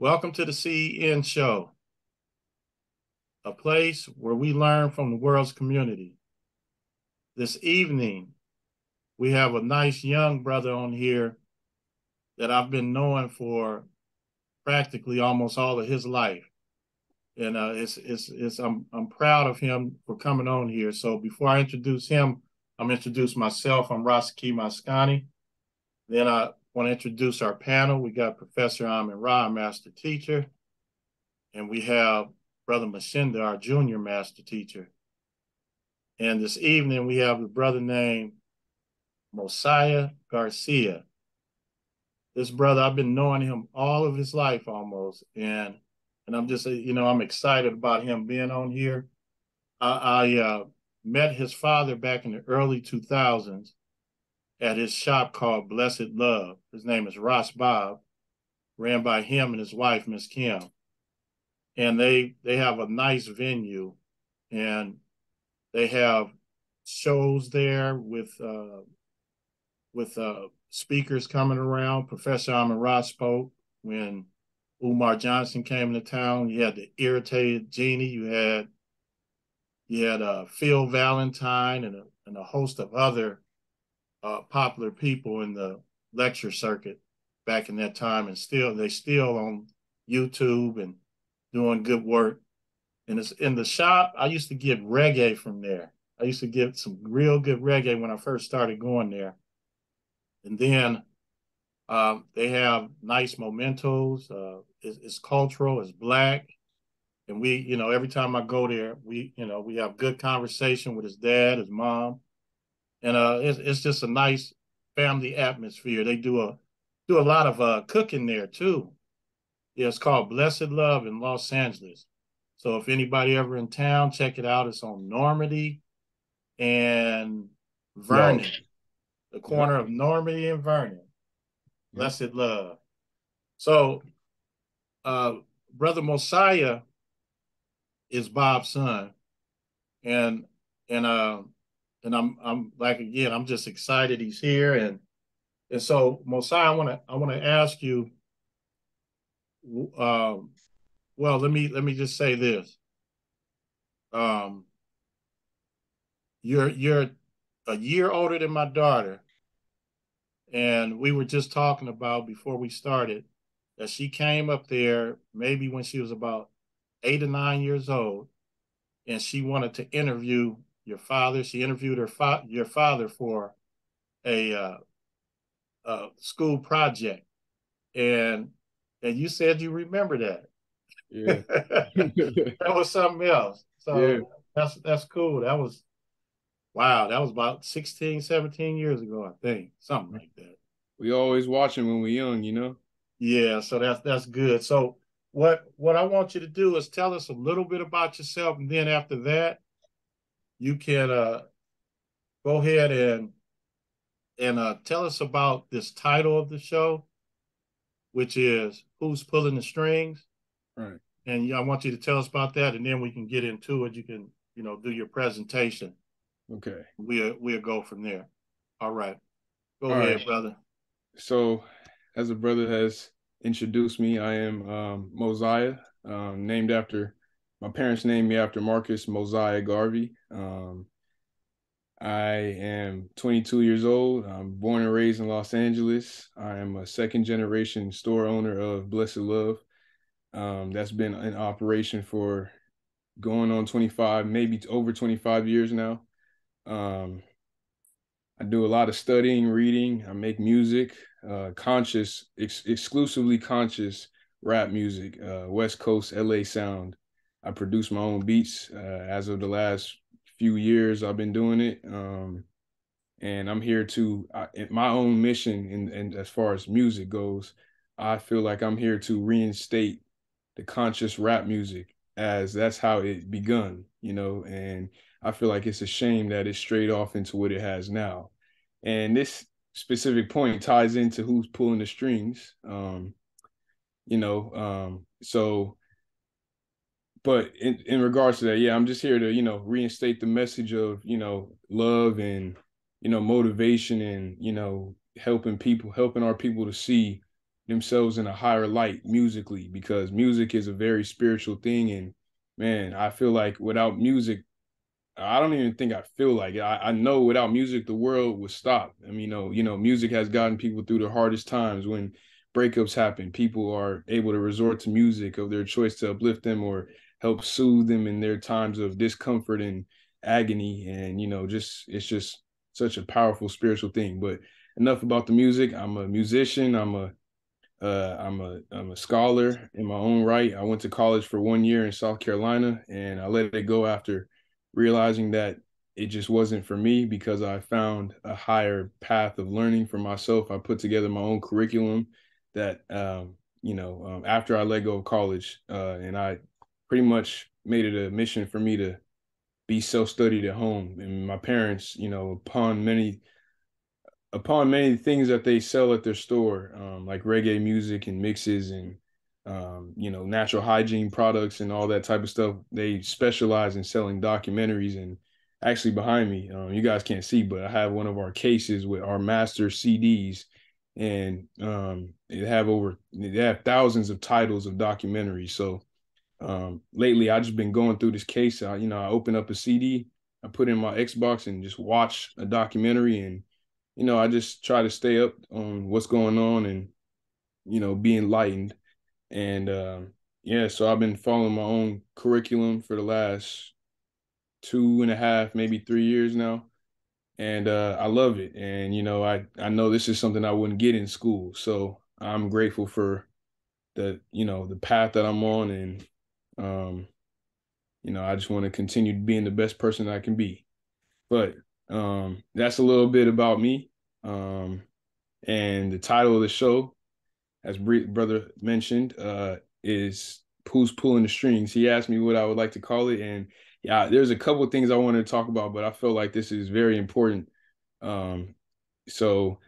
Welcome to the CEN show, a place where we learn from the world's community. This evening, we have a nice young brother on here that I've been knowing for practically almost all of his life. And I'm proud of him for coming on here. So before I introduce him, I'm introduce myself. I'm Rasaki Maskani. Then I want to introduce our panel. We got Professor Amin Ra, our master teacher, and we have Brother Mashinda, our junior master teacher. And this evening we have a brother named Mosiah Garcia. This brother, I've been knowing him all of his life almost. And I'm just, I'm excited about him being on here. I met his father back in the early 2000s at his shop called Blessed Love. His name is Ross Bob, ran by him and his wife, Miss Kim. And they have a nice venue, and they have shows there with speakers coming around. Professor Amin Ross spoke when Umar Johnson came into town. You had the Irritated Genie. You had Phil Valentine and a host of other popular people in the lecture circuit back in that time, and they still on YouTube and doing good work. And it's in the shop. I used to get reggae from there. I used to get some real good reggae when I first started going there. And then they have nice mementos. It's cultural, it's Black. And every time I go there, we have good conversation with his dad, his mom. And it's just a nice family atmosphere. They do a lot of cooking there too. Yeah, it's called Blessed Love in Los Angeles. So if anybody ever in town, check it out. It's on Normandy and No. Vernon, the Yep. corner of Normandy and Vernon. Yep. Blessed Love. So uh, Brother Mosiah is Bob's son, and and uh, and I'm like, again, I'm just excited he's here, and so Mosiah, I want to ask you. Um, well, let me just say this. Um, you're a year older than my daughter, and we were just talking about before we started that she came up there maybe when she was about 8 or 9 years old, and she wanted to interview your father. She interviewed your father for a, school project, and you said you remember that. Yeah. That was something else. Yeah. So that's cool. That was wow. That was about 16, 17 years ago, I think, something like that. We always watching when we're young. Yeah, so that's good. So what I want you to do is tell us a little bit about yourself, and then after that, you can go ahead and tell us about this title of the show, which is Who's Pulling the Strings? Right. And I want you to tell us about that, and then we can get into it. You can, do your presentation. Okay. We'll go from there. All right. Go All right. ahead, brother. So, as a brother has introduced me, I am Mosiah, named after my parents named me after Marcus Mosiah Garvey. I am 22 years old. I'm born and raised in Los Angeles. I am a second generation store owner of Blessed Love. That's been in operation for going on 25, maybe over 25 years now. Um, I do a lot of studying, reading. I make music, exclusively conscious rap music, West Coast LA sound. I produce my own beats. As of the last few years, I've been doing it. And I'm here to, my own mission, and as far as music goes, I feel like I'm here to reinstate the conscious rap music, as that's how it begun. And I feel like it's a shame that it's strayed off into what it has now. And this specific point ties into who's pulling the strings. So, but in regards to that, yeah, I'm just here to, reinstate the message of, love and, motivation and, helping our people to see themselves in a higher light musically, because music is a very spiritual thing. And man, I feel like without music, I don't even think I feel like it. I know without music, the world would stop. I mean, music has gotten people through the hardest times. When breakups happen, people are able to resort to music of their choice to uplift them or help soothe them in their times of discomfort and agony. And, it's just such a powerful spiritual thing. But enough about the music. I'm a musician. I'm a scholar in my own right. I went to college for 1 year in South Carolina, and I let it go after realizing that it just wasn't for me, because I found a higher path of learning for myself. I put together my own curriculum that after I let go of college, and I pretty much made it a mission for me to be self-studied at home. And my parents, upon many things that they sell at their store, like reggae music and mixes and natural hygiene products and all that type of stuff. They specialize in selling documentaries. And actually, behind me, you guys can't see, but I have one of our cases with our master CDs, and they have thousands of titles of documentaries. So lately, I just been going through this case. I open up a CD, I put in my Xbox and just watch a documentary. And I just try to stay up on what's going on and, be enlightened. And yeah, so I've been following my own curriculum for the last 2.5, maybe 3 years now. And I love it. And, I know this is something I wouldn't get in school. So I'm grateful for the path that I'm on. And, um, I just want to continue being the best person I can be. But that's a little bit about me. Um, And the title of the show, as brother mentioned, is "Who's Pulling the Strings." He asked me what I would like to call it, and yeah, there's a couple of things I wanted to talk about, but I felt like this is very important. Um, so,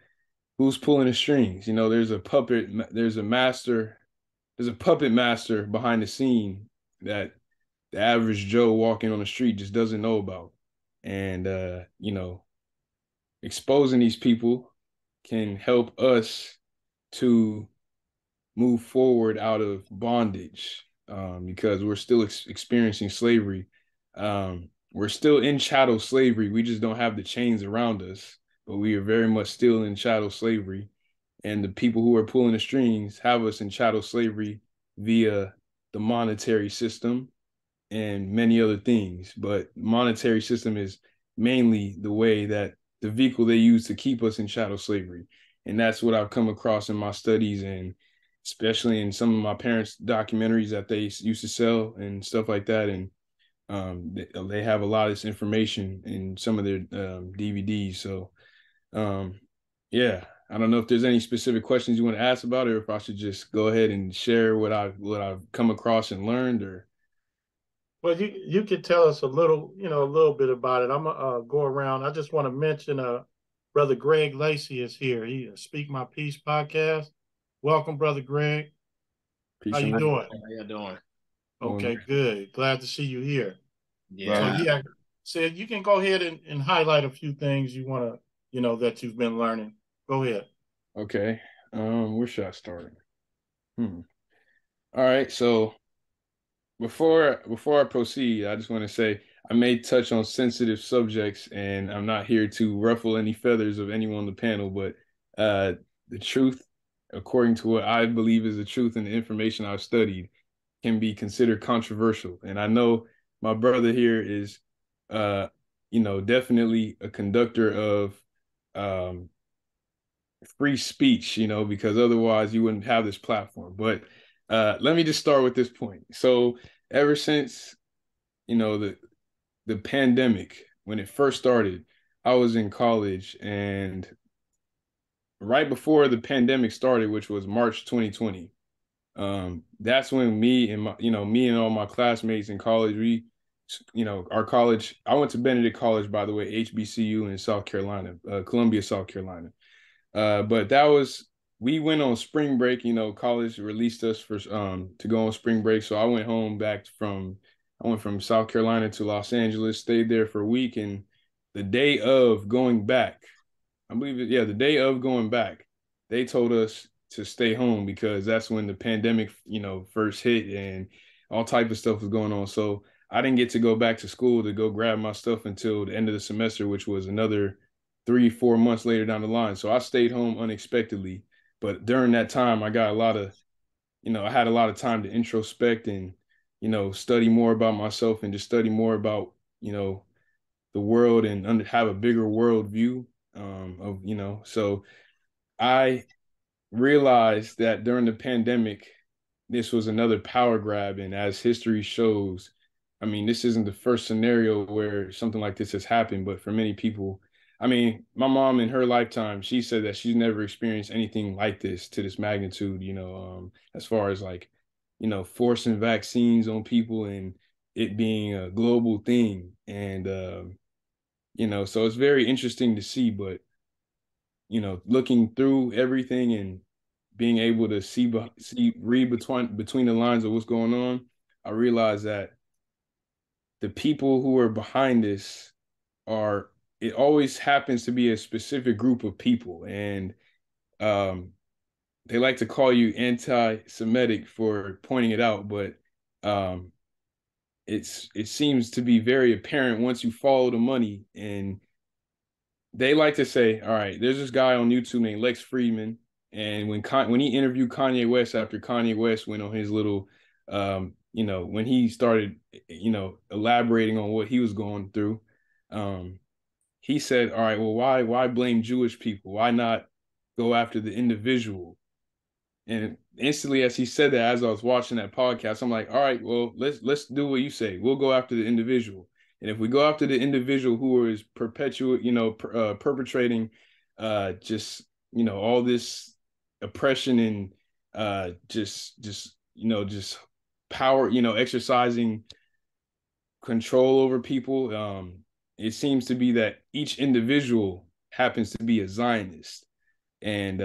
who's pulling the strings? There's a puppet, there's a puppet master behind the scene that the average Joe walking on the street just doesn't know about, and exposing these people can help us to move forward out of bondage, because we're still experiencing slavery. We're still in chattel slavery. We just don't have the chains around us, but we are very much still in chattel slavery. And the people who are pulling the strings have us in chattel slavery via the monetary system and many other things. But monetary system is mainly the vehicle they use to keep us in chattel slavery. And that's what I've come across in my studies, and especially in some of my parents' documentaries that they used to sell and stuff like that. And they have a lot of this information in some of their DVDs. So yeah, I don't know if there's any specific questions you want to ask about it, or if I should just go ahead and share what I've come across and learned. Or Well, you could tell us a little bit about it. I'm gonna go around. I just want to mention brother Greg Lacey is here. He Speak My Peace podcast. Welcome, brother Greg. How peace and you love. doing? How you doing? Doing Okay, good. Glad to see you here. So Yeah. yeah, said you can go ahead and highlight a few things you want to, that you've been learning. Go ahead. okay. Where should I start? Hmm. All right. So before I proceed, I just want to say I may touch on sensitive subjects, and I'm not here to ruffle any feathers of anyone on the panel. But the truth, according to what I believe is the truth and the information I've studied, can be considered controversial. And I know my brother here is, definitely a conductor of um, free speech, because otherwise you wouldn't have this platform. But let me just start with this point. So ever since, the pandemic, when it first started, I was in college, and right before the pandemic started, which was March 2020, that's when me and all my classmates in college, our college, I went to Benedict College, by the way, HBCU in South Carolina, Columbia, South Carolina. But we went on spring break. College released us for to go on spring break. So I went from South Carolina to Los Angeles, stayed there for a week, and the day of going back, I believe it, yeah, the day of going back, they told us to stay home because that's when the pandemic, first hit and all type of stuff was going on. So I didn't get to go back to school to go grab my stuff until the end of the semester, which was another 3, 4 months later down the line. So I stayed home unexpectedly. But during that time, I got a lot of, I had a lot of time to introspect and, study more about myself and just study more about, the world and have a bigger world view of, so I realized that during the pandemic, this was another power grab. And as history shows, I mean, this isn't the first scenario where something like this has happened, but for many people, I mean, my mom in her lifetime, she said that she's never experienced anything like this to this magnitude, as far as like, forcing vaccines on people and it being a global thing. And, so it's very interesting to see, but, looking through everything and being able to read between the lines of what's going on, I realized that the people who are behind this are it always happens to be a specific group of people, and um, they like to call you anti-Semitic for pointing it out, but um, it seems to be very apparent once you follow the money. And they like to say, all right, there's this guy on YouTube named Lex Friedman, and when he interviewed Kanye West after Kanye West went on his little, when he started, elaborating on what he was going through, um, he said, all right, well, why blame Jewish people? Why not go after the individual? And instantly, as he said that, as I was watching that podcast, I'm like, all right, well, let's do what you say. We'll go after the individual. And if we go after the individual who is perpetrating, just all this oppression and just power, exercising control over people. It seems to be that each individual happens to be a Zionist, and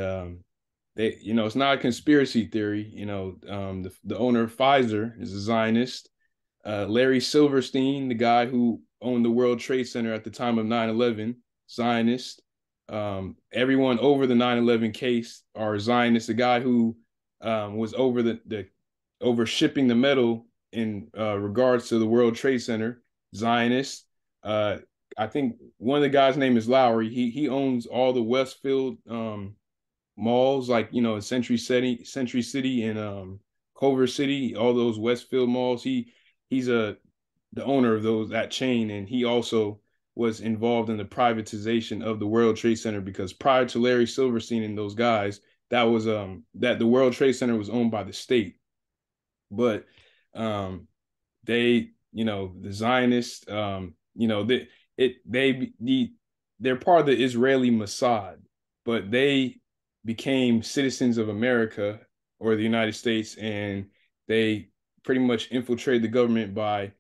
they, it's not a conspiracy theory. The owner of Pfizer is a Zionist. Larry Silverstein, the guy who owned the World Trade Center at the time of 9/11, Zionist. Everyone over the 9/11 case are Zionists. The guy who was over the over shipping the metal in regards to the World Trade Center, Zionist. Uh, I think one of the guys' name is Lowry. He owns all the Westfield malls, like in Century City, and Culver City, all those Westfield malls. He's the owner of that chain, and he also was involved in the privatization of the World Trade Center because prior to Larry Silverstein and those guys, that the World Trade Center was owned by the state. But they, the Zionists, they're part of the Israeli Mossad, but they became citizens of America or the United States, and they pretty much infiltrated the government by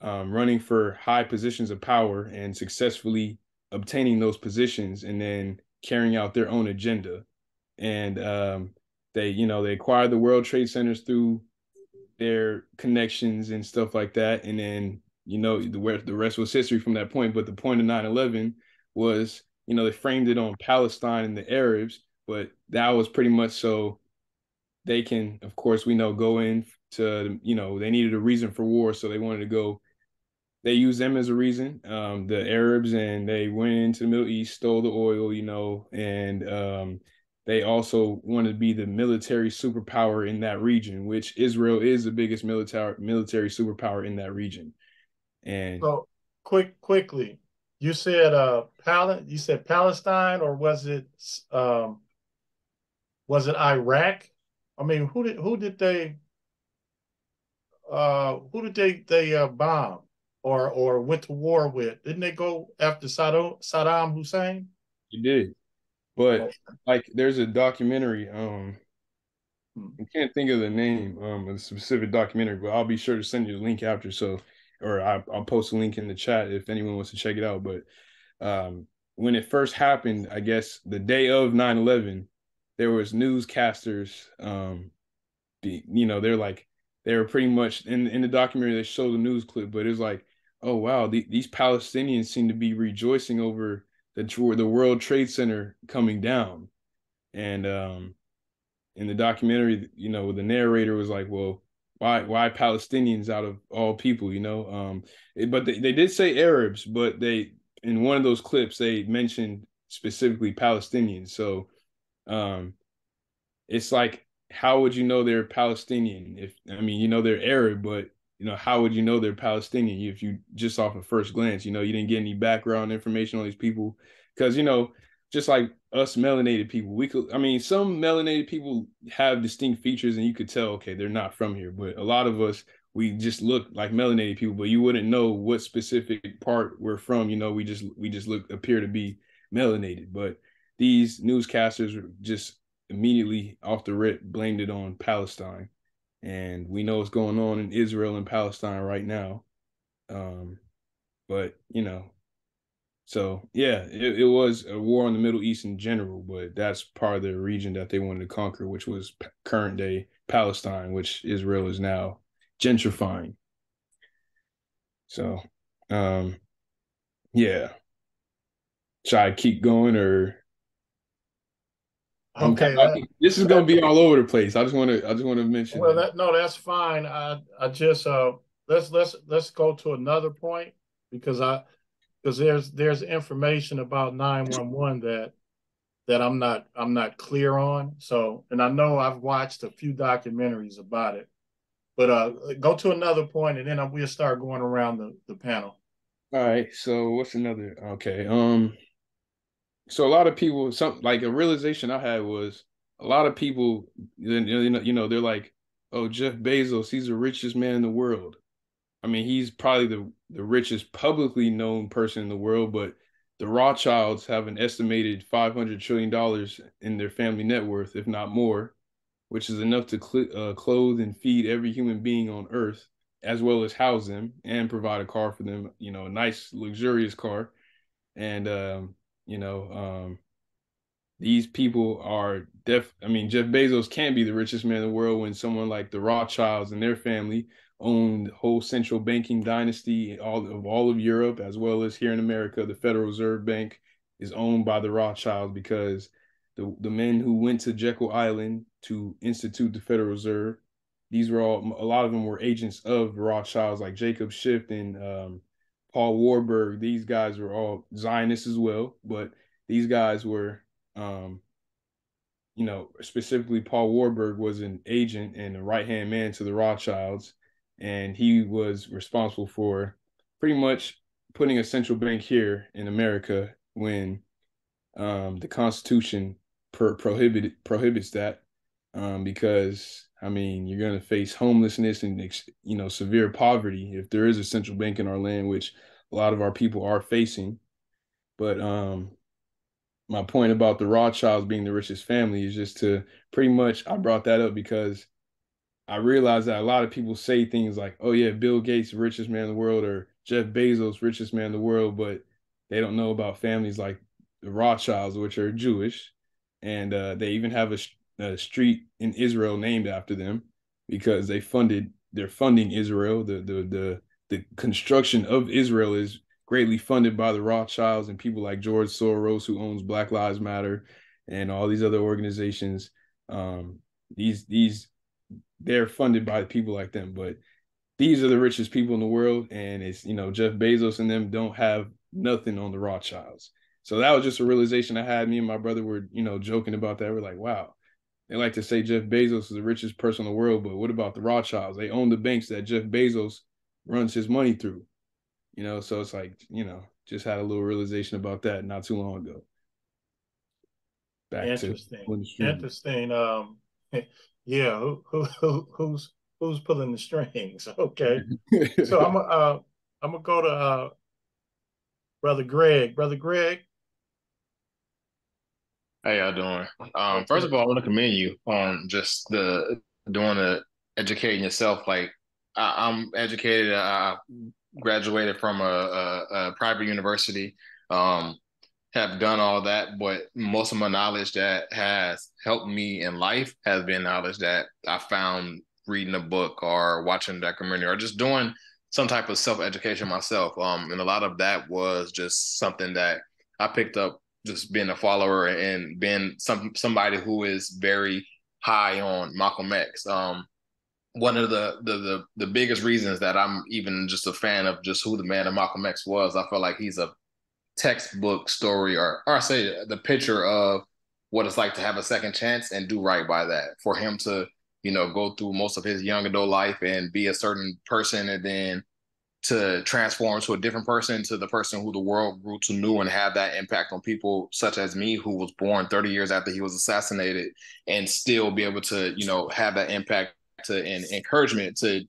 running for high positions of power and successfully obtaining those positions and then carrying out their own agenda. And they acquired the World Trade Centers through their connections and stuff like that. And then, the rest was history from that point. But the point of 9/11 was, they framed it on Palestine and the Arabs, but that was pretty much so they can, of course, we know, go in to, they needed a reason for war. So they wanted to go, they used them as a reason, the Arabs, and they went into the Middle East, stole the oil, and they also wanted to be the military superpower in that region, which Israel is the biggest military superpower in that region. And So quickly, you said you said Palestine, or was it Iraq? I mean, who did they bomb or went to war with? Didn't they go after Saddam Hussein? you did, Oh, but like there's a documentary, hmm. I can't think of the name of the specific documentary, but I'll be sure to send you the link after. So, or I'll post a link in the chat if anyone wants to check it out. But when it first happened, I guess the day of 9/11, there was newscasters. They're like they were pretty much in the documentary. They show the news clip, but it's like, oh wow, these Palestinians seem to be rejoicing over the World Trade Center coming down, and in the documentary, the narrator was like, well, why Palestinians out of all people, but they did say Arabs, but they in one of those clips they mentioned specifically Palestinians. So um, it's like, how would you know they're Palestinian? If I mean, they're Arab, but how would you know they're Palestinian if you just off of first glance, you didn't get any background information on these people? Because just like us melanated people, we could, I mean, some melanated people have distinct features, and you could tell, okay, they're not from here. But a lot of us, we just look like melanated people, but you wouldn't know what specific part we're from. We just appear to be melanated, but these newscasters just immediately off the rip blamed it on Palestine. And we know what's going on in Israel and Palestine right now. But, so yeah, it was a war on the Middle East in general, but that's part of the region that they wanted to conquer, which was current day Palestine, which Israel is now gentrifying. So, yeah. Should I keep going or Okay, this is going to be all over the place. I just want to mention well, that. no, that's fine. I just let's go to another point because there's information about 911 that I'm not clear on. So, and I know I've watched a few documentaries about it, but go to another point, and then we'll start going around the panel. All right. So what's another? Okay. So a lot of people, some like a realization I had was a lot of people, they're like, oh, Jeff Bezos, he's the richest man in the world. I mean, he's probably the richest publicly known person in the world, but the Rothschilds have an estimated $500 trillion in their family net worth, if not more, which is enough to clothe and feed every human being on Earth, as well as house them and provide a car for them, a nice, luxurious car. And, you know, um, these people are I mean, Jeff Bezos can't be the richest man in the world when someone like the Rothschilds and their family own the whole central banking dynasty all of Europe, as well as here in America. The Federal Reserve Bank is owned by the Rothschilds because the men who went to Jekyll Island to institute the Federal Reserve, these were a lot of them were agents of the Rothschilds, like Jacob Schiff and Paul Warburg. These guys were all Zionists as well, but these guys were um, specifically Paul Warburg was an agent and a right hand man to the Rothschilds, and he was responsible for pretty much putting a central bank here in America when the Constitution prohibits that, because I mean you're going to face homelessness and severe poverty if there is a central bank in our land, which a lot of our people are facing. But my point about the Rothschilds being the richest family is just to pretty much, I brought that up because I realized that a lot of people say things like, oh yeah, Bill Gates, richest man in the world, or Jeff Bezos, richest man in the world, but they don't know about families like the Rothschilds, which are Jewish. And they even have a street in Israel named after them because they're funding Israel. The construction of Israel is greatly funded by the Rothschilds and people like George Soros, who owns Black Lives Matter and all these other organizations. These they're funded by people like them, but these are the richest people in the world, and it's Jeff Bezos and them don't have nothing on the Rothschilds. So that was just a realization I had. Me and my brother were joking about that. We're like, wow, they like to say Jeff Bezos is the richest person in the world, but what about the Rothschilds? They own the banks that Jeff Bezos runs his money through. So it's like, just had a little realization about that not too long ago. Back to Interesting, the stream. interesting. Yeah, who's pulling the strings? Okay, so I'm gonna go to brother Greg. Brother Greg. How y'all doing? First Okay. of all, I want to commend you on just the doing the educating yourself. Like I'm educated. I graduated from a private university. Um, have done all that, but most of my knowledge that has helped me in life has been knowledge that I found reading a book or watching a documentary or just doing some type of self-education myself. And a lot of that was just something that I picked up just being a follower and being somebody who is very high on Malcolm X. One of the biggest reasons that I'm even just a fan of just who the man of Malcolm X was, I feel like he's a textbook story, or I say the picture of what it's like to have a second chance and do right by that. For him to, go through most of his young adult life and be a certain person, and then to transform to a different person, to the person who the world grew to know, and have that impact on people such as me, who was born 30 years after he was assassinated, and still be able to, have that impact to and encouragement to,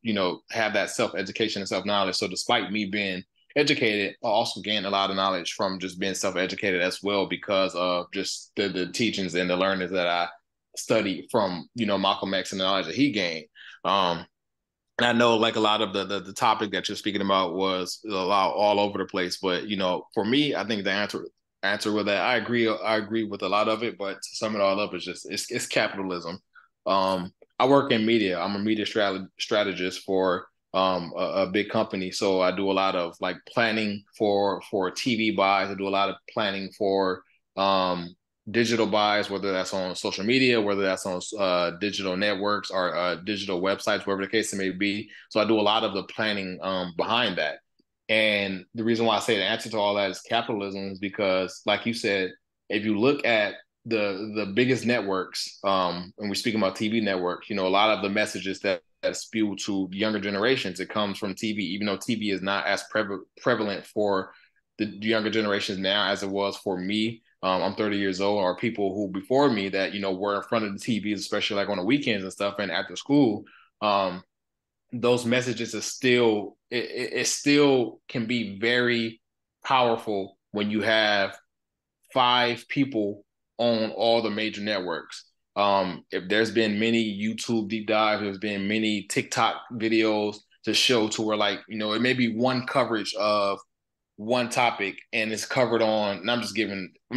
have that self-education and self-knowledge. So despite me being educated, I also gained a lot of knowledge from just being self-educated as well, because of just the teachings and the learnings that I studied from, Malcolm X and the knowledge that he gained. And I know, like, a lot of the topic that you're speaking about was a lot all over the place, but for me, I think the answer with that, I agree with a lot of it, but to sum it all up, it's capitalism. I work in media. I'm a media strategist for a big company, so I do a lot of like planning for TV buys. I do a lot of planning for digital buys, whether that's on social media, whether that's on digital networks or digital websites, wherever the case it may be. So I do a lot of the planning behind that. And the reason why I say the answer to all that is capitalism is because, like you said, if you look at the biggest networks, and we're speaking about TV networks, a lot of the messages that spew to younger generations, it comes from TV, even though TV is not as prevalent for the younger generations now as it was for me. I'm 30 years old, or people who before me that, were in front of the TVs, especially like on the weekends and stuff and after school. Those messages are still, it still can be very powerful when you have 5 people on all the major networks. If there's been many YouTube deep dives, there's been many TikTok videos to show to where, like, it may be one coverage of one topic and it's covered on, and I'm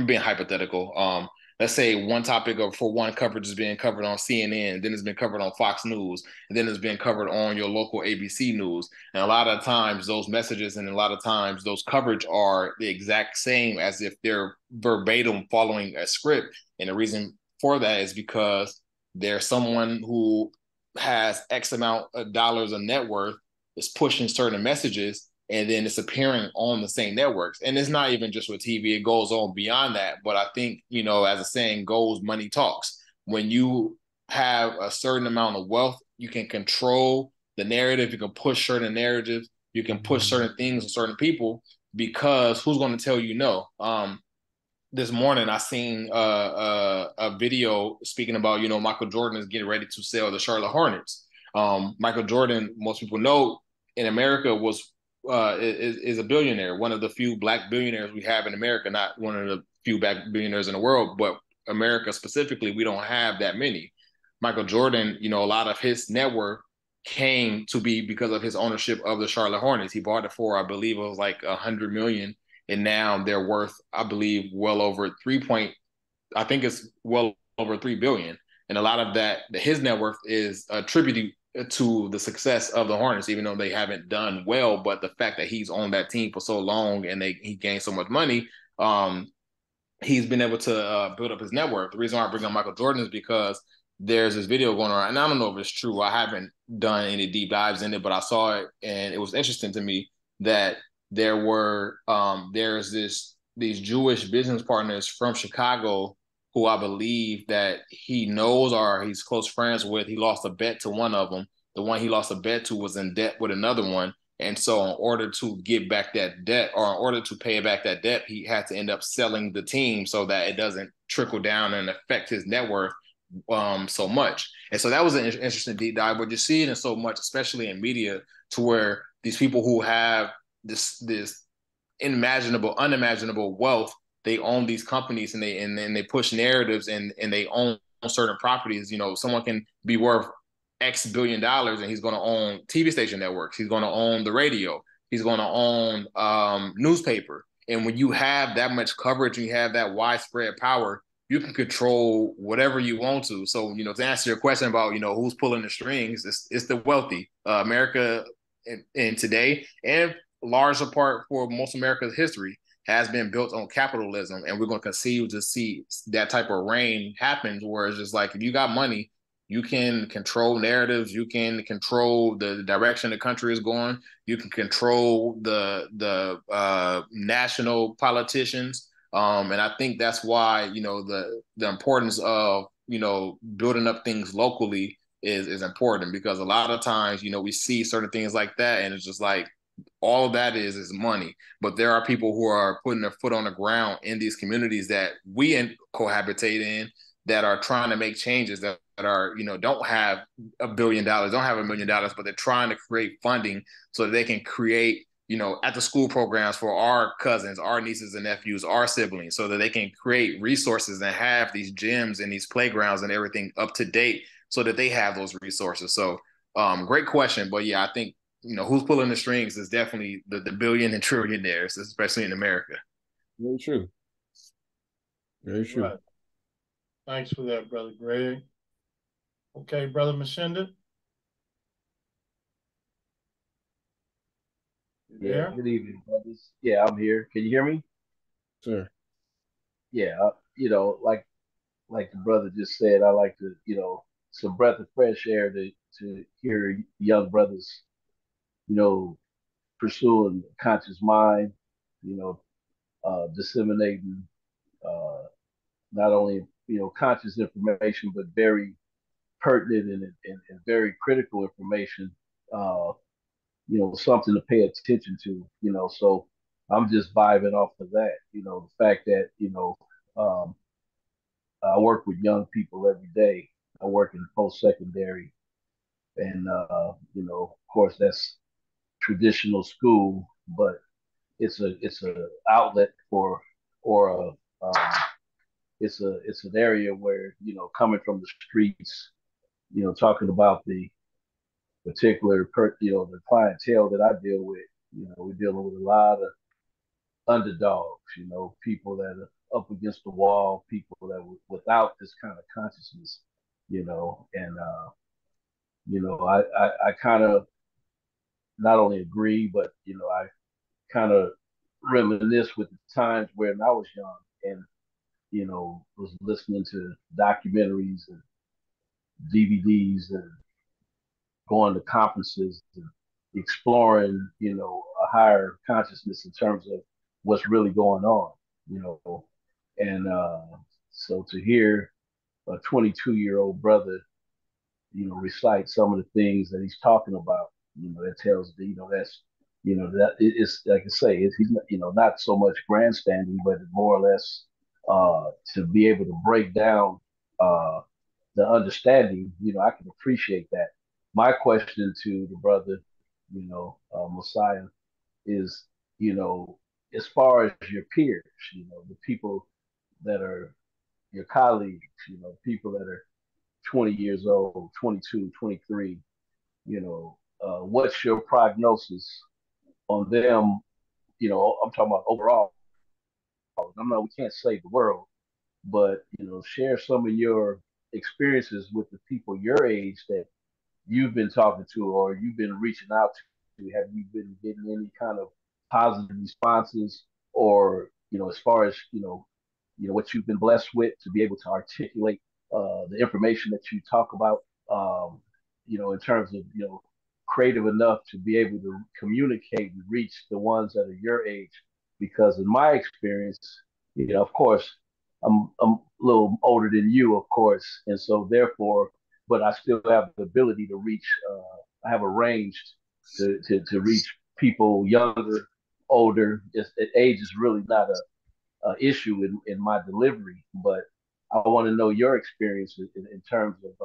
being hypothetical. Let's say one topic for one coverage is being covered on CNN, then it's been covered on Fox News, and then it's been covered on your local ABC News. And a lot of times those messages and a lot of times those coverage are the exact same as if they're verbatim following a script. And the reason for that is because there's someone who has X amount of dollars of net worth is pushing certain messages, and then it's appearing on the same networks. And it's not even just with TV, it goes on beyond that. But I think, as the saying goes, money talks. When you have a certain amount of wealth, you can control the narrative, you can push certain narratives, you can push certain things on certain people, because who's going to tell you no? This morning I seen a video speaking about, Michael Jordan is getting ready to sell the Charlotte Hornets. Michael Jordan, most people know in America, is a billionaire, one of the few black billionaires we have in America, not one of the few black billionaires in the world, but America specifically, we don't have that many. Michael Jordan, a lot of his net worth came to be because of his ownership of the Charlotte Hornets. He bought it for, I believe it was like 100 million, and now they're worth, I believe, well over I think it's well over 3 billion. And a lot of that, his net worth is attributed to the success of the Hornets, even though they haven't done well. But the fact that he's on that team for so long and he gained so much money, he's been able to build up his network. The reason why I bring up Michael Jordan is because there's this video going on, and I don't know if it's true. I haven't done any deep dives in it, but I saw it, and it was interesting to me that there's these Jewish business partners from Chicago who I believe that he knows or he's close friends with. He lost a bet to one of them. The one he lost a bet to was in debt with another one. And so in order to get back that debt, or in order to pay back that debt, he had to end up selling the team so that it doesn't trickle down and affect his net worth so much. And so that was an interesting deep dive, but you see it in so much, especially in media, to where these people who have this unimaginable wealth, they own these companies, and they push narratives, and they own certain properties. Someone can be worth X billion dollars, and he's going to own TV station networks. He's going to own the radio. He's going to own newspaper. And when you have that much coverage and you have that widespread power, you can control whatever you want to. So, to answer your question about, who's pulling the strings, it's the wealthy. America in today, and large part for most America's history, has been built on capitalism. And we're going to continue to see that type of reign happen, where it's just like, if you got money, You can control narratives. You can control the direction the country is going. You can control the national politicians. And I think that's why, the importance of, building up things locally is important, because a lot of times, we see certain things like that, and it's just like all of that is money. But there are people who are putting their foot on the ground in these communities that we cohabitate in, that are trying to make changes, that are, don't have $1 billion, don't have $1 million, but they're trying to create funding so that they can create, at the school programs for our cousins, our nieces and nephews, our siblings, so that they can create resources and have these gyms and these playgrounds and everything up to date so that they have those resources. So great question. But yeah, I think, who's pulling the strings is definitely the billion and trillionaires, especially in America. Very true. Very true. Right. Thanks for that, Brother Greg. Okay, Brother Mashinda. Yeah, good evening, brothers. Yeah, I'm here. Can you hear me? Sure. Yeah, like the brother just said, I like to, some breath of fresh air to hear young brothers, you know, pursuing conscious mind, you know, disseminating uh, not only conscious information, but very pertinent and very critical information. Uh, something to pay attention to. So I'm just vibing off of that. The fact that um, I work with young people every day. I work in post secondary, and of course that's traditional school, but it's a outlet for or a it's an area where coming from the streets, talking about the particular the clientele that I deal with. We're dealing with a lot of underdogs, people that are up against the wall, people that were without this kind of consciousness, and I kind of not only agree, but I kind of reminisce with the times when I was young and was listening to documentaries and DVDs and going to conferences and exploring, a higher consciousness in terms of what's really going on, and so to hear a 22-year-old brother, recite some of the things that he's talking about, that tells me, that's, that it's like I say, he's not, not so much grandstanding, but more or less to be able to break down uh, the understanding, I can appreciate that. My question to the brother, Mosiah, is, as far as your peers, the people that are your colleagues, people that are 20 years old, 22, 23, what's your prognosis on them? I'm talking about overall. I'm not, we can't save the world, but, share some of your experiences with the people your age that you've been talking to or you've been reaching out to. Have you been getting any kind of positive responses, or as far as what you've been blessed with to be able to articulate the information that you talk about, in terms of creative enough to be able to communicate and reach the ones that are your age? Because in my experience, of course, I'm a little older than you, of course, and so therefore, but I still have the ability to reach. I have a range to reach people younger, older. Age is really not a issue in my delivery, but I want to know your experience in terms of,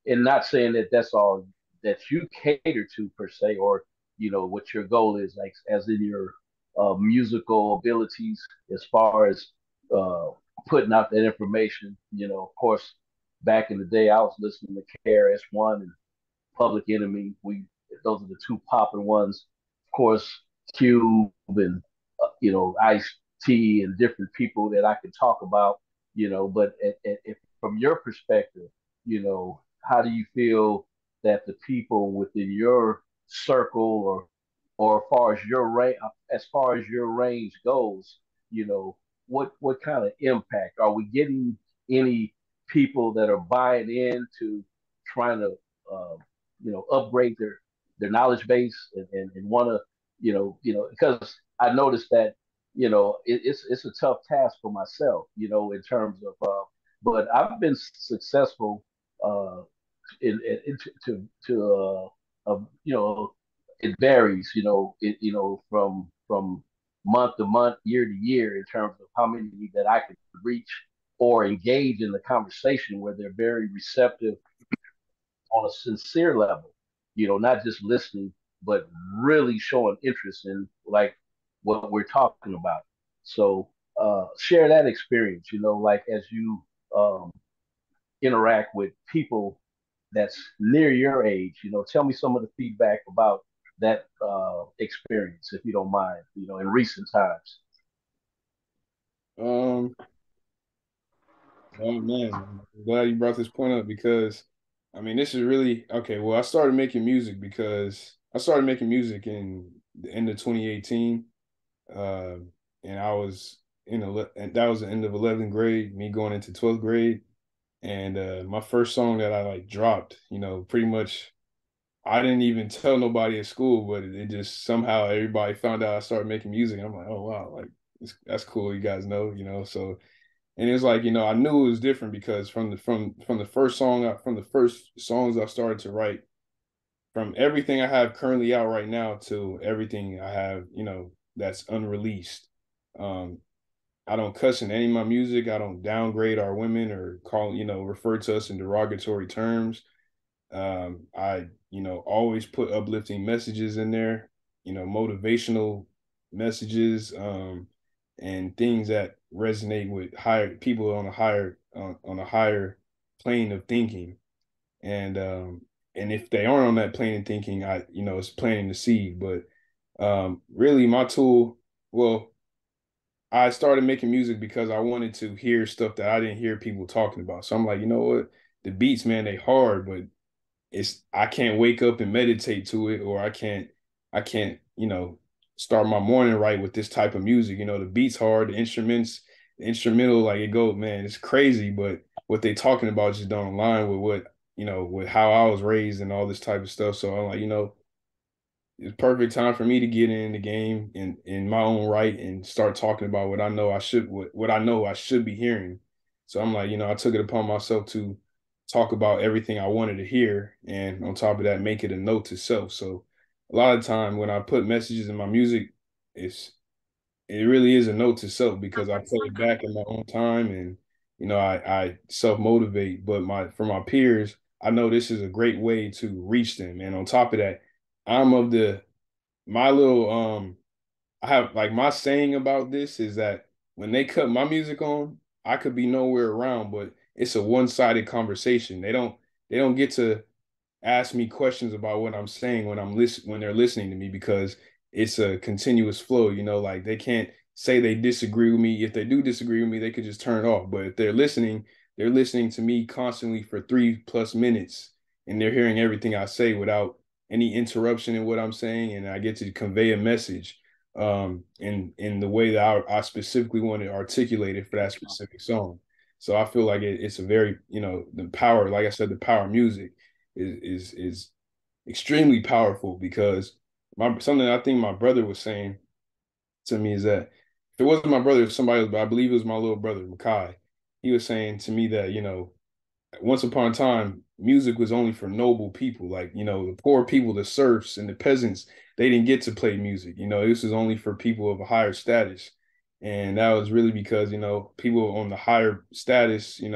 and not saying that that's all that you cater to per se, or what your goal is, like as in your musical abilities, as far as uh, putting out that information. Of course, back in the day, I was listening to KRS-One and Public Enemy. Those are the two popping ones. Of course, Cube and Ice T and different people that I can talk about. But from your perspective, how do you feel that the people within your circle, or as far as your range goes, what kind of impact are we getting? Any people that are buying into trying to upgrade their knowledge base and want to because I noticed that it's a tough task for myself, in terms of but I've been successful uh, in it varies, from month to month, year to year, in terms of how many that I can reach or engage in the conversation where they're very receptive on a sincere level, not just listening, but really showing interest in like what we're talking about. So share that experience, like as you interact with people that's near your age, tell me some of the feedback about that experience, if you don't mind, in recent times. Um, oh man, I'm glad you brought this point up because I mean this is really okay. Well, I started making music because I started making music in the end of 2018. Uh, and I was and that was the end of 11th grade, me going into 12th grade. And my first song that I like dropped, pretty much I didn't even tell nobody at school, but it just somehow everybody found out I started making music. And I'm like, oh wow, like that's cool. You guys know. So and it was like, I knew it was different because from the first from the first songs I started to write, from everything I have currently out right now to everything I have, that's unreleased. Um, I don't cuss in any of my music. I don't downgrade our women or refer to us in derogatory terms. I, always put uplifting messages in there, motivational messages, and things that resonate with higher people on a higher plane of thinking. And and if they aren't on that plane of thinking, it's planting the seed. But really my tool, well, I started making music because I wanted to hear stuff that I didn't hear people talking about. So I'm like, you know what? The beats, man, they hard, but I can't wake up and meditate to it, or I can't, start my morning right with this type of music. The beats hard, the instrumental, like it goes, man, it's crazy, but what they talking about just don't align with what, with how I was raised and all this type of stuff. So I'm like, it's perfect time for me to get in the game in my own right and start talking about what I know I should be hearing. So I'm like, I took it upon myself to talk about everything I wanted to hear, and on top of that, make it a note to self. So a lot of time when I put messages in my music, it really is a note to self because I play it back in my own time, and I self motivate. But for my peers, I know this is a great way to reach them. And on top of that, I'm of the my little I have like my saying about this is that when they cut my music on, I could be nowhere around, but it's a one-sided conversation. They don't get to ask me questions about what I'm saying when they're listening to me because it's a continuous flow, like they can't say they disagree with me. If they do disagree with me, they could just turn it off. But if they're listening to me constantly for 3+ minutes and they're hearing everything I say without any interruption in what I'm saying, and I get to convey a message in the way that I specifically want to articulate it for that specific song. So I feel like it's a very, the power, like I said, the power of music is extremely powerful because something I think my brother was saying to me is that if it wasn't my brother, it was somebody else, but I believe it was my little brother, Makai. He was saying to me that, once upon a time, music was only for noble people, like, the poor people, the serfs and the peasants, they didn't get to play music. This is only for people of a higher status. And that was really because, people on the higher status, they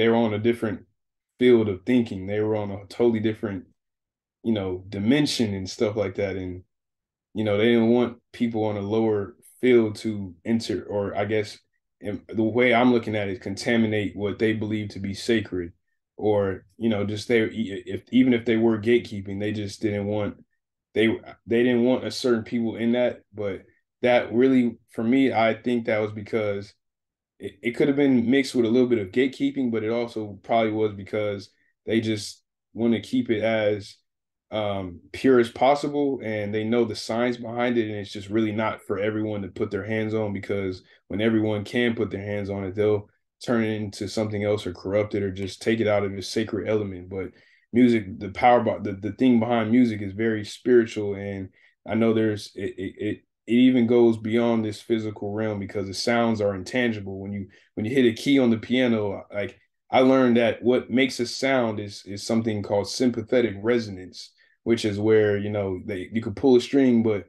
were on a different field of thinking. They were on a totally different, dimension and stuff like that. And, they didn't want people on a lower field to enter, or I guess and the way I'm looking at it, contaminate what they believe to be sacred, or just even if they were gatekeeping, they just didn't want they they didn't want a certain people in that. But that really, for me, I think that was because it could have been mixed with a little bit of gatekeeping, but it also probably was because they just want to keep it as pure as possible, and they know the science behind it, and it's just really not for everyone to put their hands on because when everyone can put their hands on it, turn it into something else or corrupt it or just take it out of its sacred element. But music, the power, the thing behind music is very spiritual, and I know it even goes beyond this physical realm because the sounds are intangible. When you hit a key on the piano, like I learned that what makes a sound is something called sympathetic resonance, which is where you could pull a string, but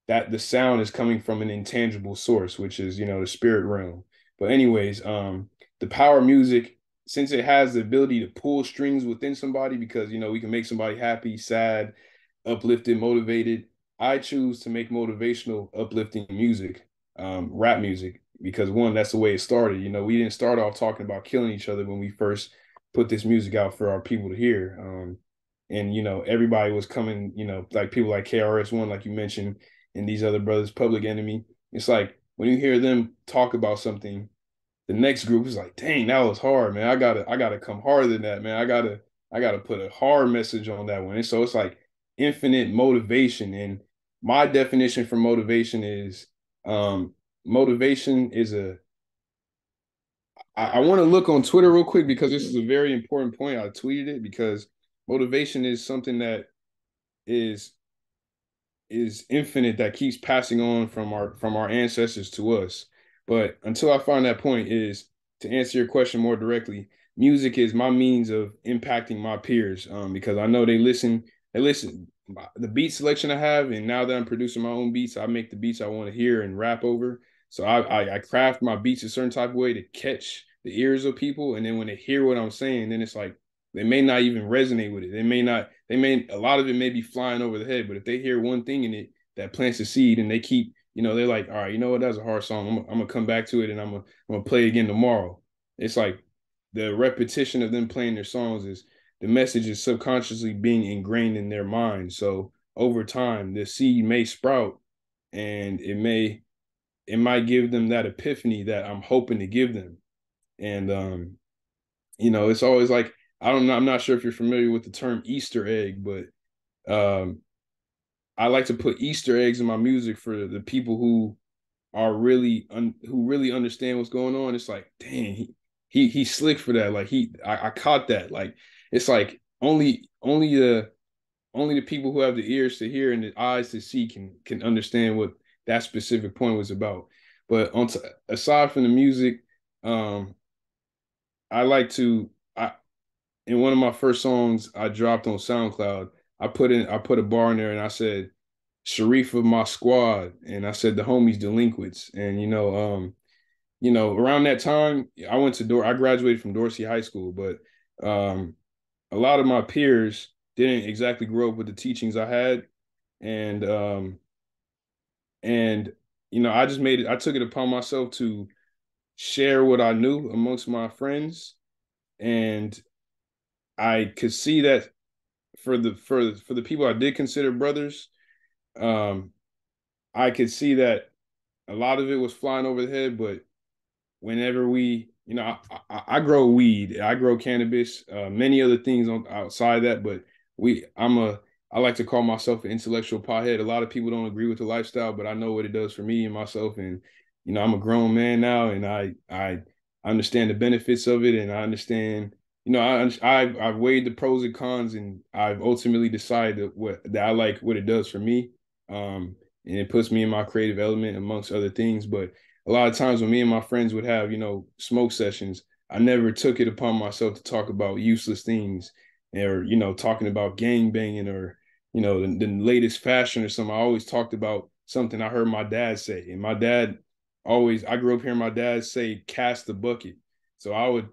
that the sound is coming from an intangible source, which is the spirit realm. But anyways, the power of music, since it has the ability to pull strings within somebody, because we can make somebody happy, sad, uplifted, motivated. I choose to make motivational, uplifting music, rap music, because one, that's the way it started. We didn't start off talking about killing each other when we first put this music out for our people to hear. And everybody was coming, like people like KRS-One, like you mentioned, and these other brothers, Public Enemy. It's like when you hear them talk about something, the next group is like, dang, that was hard, man. I gotta come harder than that, man. I gotta put a hard message on that one. And so it's like infinite motivation. And my definition for motivation is motivation is I want to look on Twitter real quick because this is a very important point. I tweeted it because motivation is something that is infinite, that keeps passing on from our ancestors to us. But until I find that point, is to answer your question more directly, music is my means of impacting my peers, because I know they listen the beat selection I have, and now that I'm producing my own beats, I make the beats I want to hear and rap over. So I craft my beats a certain type of way to catch the ears of people, and then when they hear what I'm saying, then it's like they may not even resonate with it. A lot of it may be flying over the head, but if they hear one thing in it that plants a seed and they keep, they're like, all right, you know what, that's a hard song. I'm gonna come back to it and I'm gonna play it again tomorrow. It's like the repetition of them playing their songs is the message is subconsciously being ingrained in their mind. So over time, the seed may sprout and it might give them that epiphany that I'm hoping to give them. And it's always like I don't know. I'm not sure if you're familiar with the term Easter egg, but I like to put Easter eggs in my music for the people who are who really understand what's going on. It's like, dang, he's slick for that. Like I caught that. Like it's like only the people who have the ears to hear and the eyes to see can understand what that specific point was about. But aside from the music, um, I like to I in one of my first songs I dropped on SoundCloud, I put a bar in there and I said, Sharif of my squad, and I said the homies delinquents. And around that time I graduated from Dorsey High School, but a lot of my peers didn't exactly grow up with the teachings I had. And and I took it upon myself to share what I knew amongst my friends. And I could see that for the people I did consider brothers, um, I could see that a lot of it was flying over the head. But whenever I grow weed, I grow cannabis, many other things outside that. But I like to call myself an intellectual pothead. A lot of people don't agree with the lifestyle, but I know what it does for me and myself. And I'm a grown man now, and I understand the benefits of it, and I understand. I've weighed the pros and cons, and I've ultimately decided that I like what it does for me. And it puts me in my creative element amongst other things. But a lot of times when me and my friends would have, smoke sessions, I never took it upon myself to talk about useless things or, talking about gang banging or, the latest fashion or something. I always talked about something I heard my dad say. And I grew up hearing my dad say, cast the bucket. So I would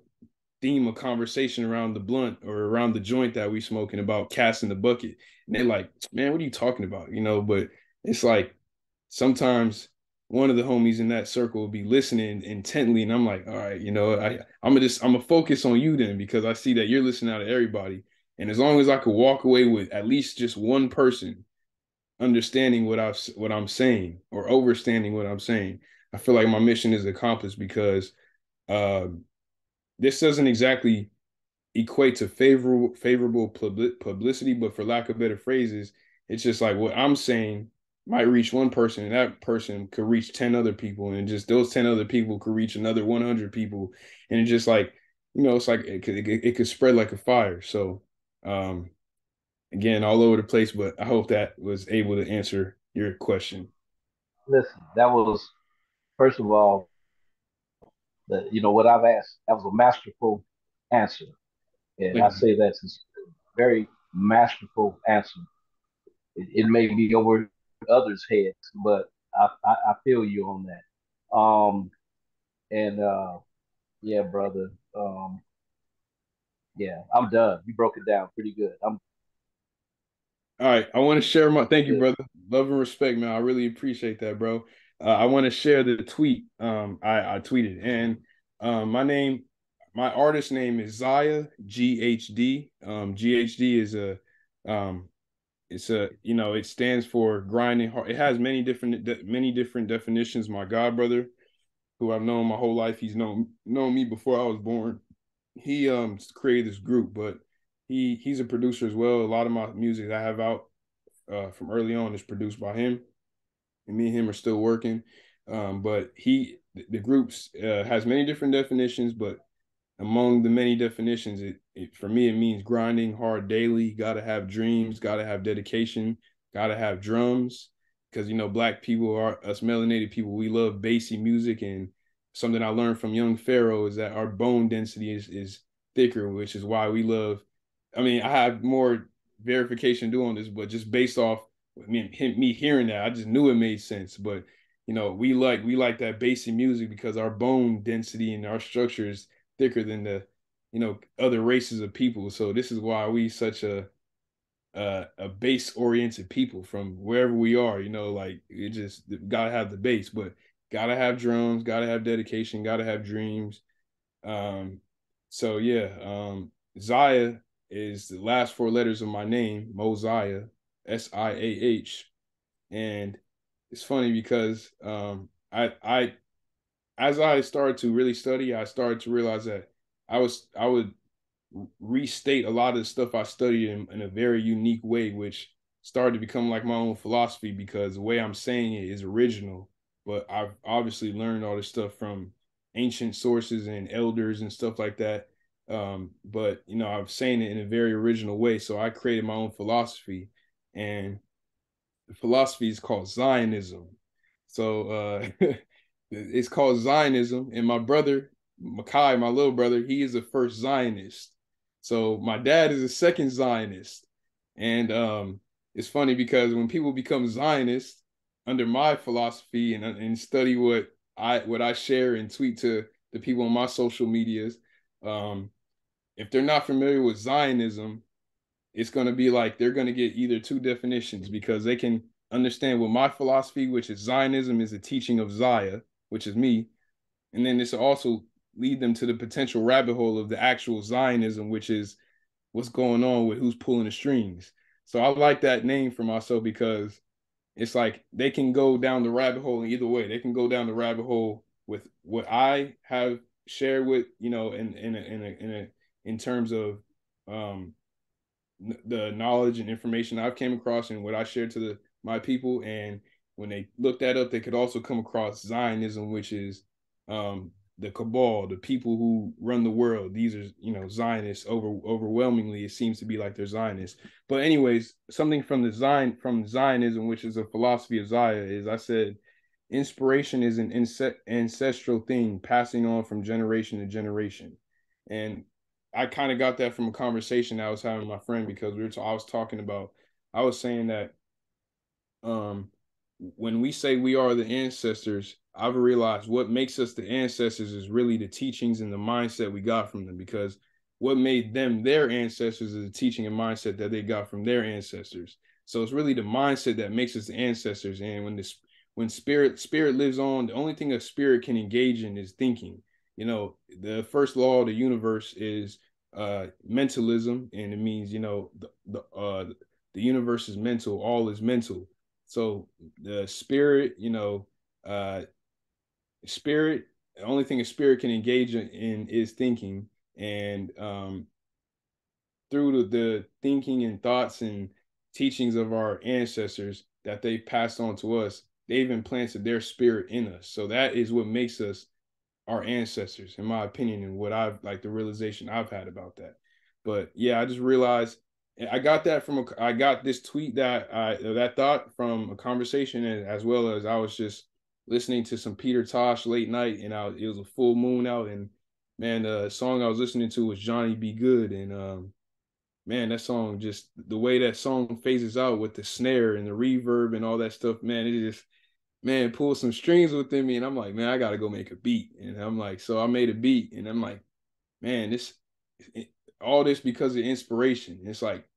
theme a conversation around the blunt or around the joint that we smoking about casting the bucket. And they're like, man, what are you talking about? But it's like sometimes one of the homies in that circle will be listening intently. And I'm like, all right, I'm gonna focus on you then, because I see that you're listening out to everybody. And as long as I could walk away with at least just one person understanding what I'm saying or overstanding what I'm saying, I feel like my mission is accomplished because uh, this doesn't exactly equate to favorable publicity, but for lack of better phrases, it's just like what I'm saying might reach one person, and that person could reach 10 other people, and just those 10 other people could reach another 100 people, and it's just like, it's like it could spread like a fire. So, um, again, all over the place, but I hope that was able to answer your question. Listen, that was first of all, what I've asked. That was a masterful answer, and I Thank you. say that's a very masterful answer. It may be over others' heads, but I feel you on that. And yeah, brother. Yeah, I'm done. You broke it down pretty good. I'm All right, I want to share my thank you, good. brother. Love and respect, man. I really appreciate that, bro. I want to share the tweet. I tweeted, and my artist name is Zaya GHD. GHD is um, it stands for grinding hard. It has many different definitions. My god brother, who I've known my whole life, he's known me before I was born. He created this group, but he's a producer as well. A lot of my music I have out from early on is produced by him, and me and him are still working. But the groups has many different definitions, but among the many definitions, it for me it means grinding hard daily. Got to have dreams, got to have dedication, got to have drums, because black people are us melanated people. We love bassy music, and something I learned from young Pharaoh is that our bone density is thicker, which is why we love. I mean, I have more verification doing this, but just based off me hearing that, I just knew it made sense. But we like that bassy music because our bone density and our structure is thicker than the other races of people. So this is why we such a base oriented people from wherever we are. Like it just gotta have the base, but gotta have drums, gotta have dedication, gotta have dreams. Um, so yeah, Zaya is the last four letters of my name, Mosiah, SIAH, and it's funny because I as I started to really study, I started to realize that I would restate a lot of the stuff I studied in a very unique way, which started to become like my own philosophy because the way I'm saying it is original. But I've obviously learned all this stuff from ancient sources and elders and stuff like that. But I'm saying it in a very original way. So I created my own philosophy, and the philosophy is called Zionism. So it's called Zionism, and my brother Makai, my little brother, he is the first Zionist. So my dad is the second Zionist, and it's funny because when people become Zionists under my philosophy and study what I share and tweet to the people on my social medias, um, if they're not familiar with Zionism, it's going to be like they're going to get either two definitions because they can understand what my philosophy, which is Zionism, is the teaching of Zaya, which is me, and then this will also lead them to the potential rabbit hole of the actual Zionism, which is what's going on with who's pulling the strings. So I like that name for myself because it's like they can go down the rabbit hole in either way. They can go down the rabbit hole with what I have shared with in terms of um, the knowledge and information I've came across and what I shared to my people. And when they look that up, they could also come across Zionism, which is the cabal, the people who run the world. These are, Zionists. Overwhelmingly, it seems to be like they're Zionists. But anyways, something from Zionism, which is a philosophy of Zaya, is I said inspiration is an ancestral thing passing on from generation to generation. And I kind of got that from a conversation I was having with my friend because I was talking about, I was saying that um, when we say we are the ancestors, I've realized what makes us the ancestors is really the teachings and the mindset we got from them, because what made them their ancestors is the teaching and mindset that they got from their ancestors. So it's really the mindset that makes us the ancestors. And when spirit lives on, the only thing a spirit can engage in is thinking. The first law of the universe is mentalism, and it means the universe is mental, all is mental. So the spirit, uh, spirit, the only thing a spirit can engage in is thinking. And through the thinking and thoughts and teachings of our ancestors, that they passed on to us, they've implanted their spirit in us. So that is what makes us our ancestors, in my opinion, and what I've like the realization I've had about that. But yeah, I just realized I got that from I got this tweet that thought from a conversation, and as well as I was just listening to some Peter Tosh late night, and it was a full moon out, and man, the song I was listening to was Johnny Be Good, and man, that song, just the way that song phases out with the snare and the reverb and all that stuff, man, it just, man, pulled some strings within me. And I'm like, man, I got to go make a beat. And I'm like, so I made a beat, and I'm like, man, all this because of inspiration. It's like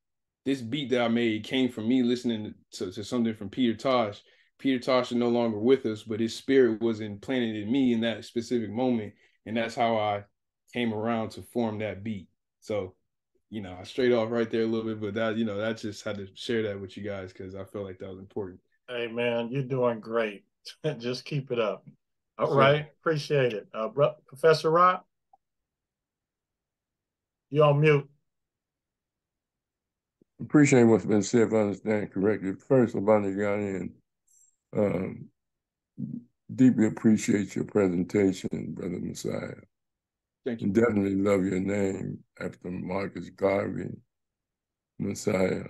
this beat that I made came from me listening to something from Peter Tosh. Peter Tosh is no longer with us, but his spirit was implanted in me in that specific moment. And that's how I came around to form that beat. So, I straight off right there a little bit, but that just had to share that with you guys because I felt like that was important. Hey, man, you're doing great. Just keep it up. All So, right. Appreciate it. Professor Rock, you on mute. Appreciate what's been said, if I understand correctly. First, about the got in, um, deeply appreciate your presentation, Brother Mosiah. thank you. And definitely love your name after Marcus Garvey, Mosiah.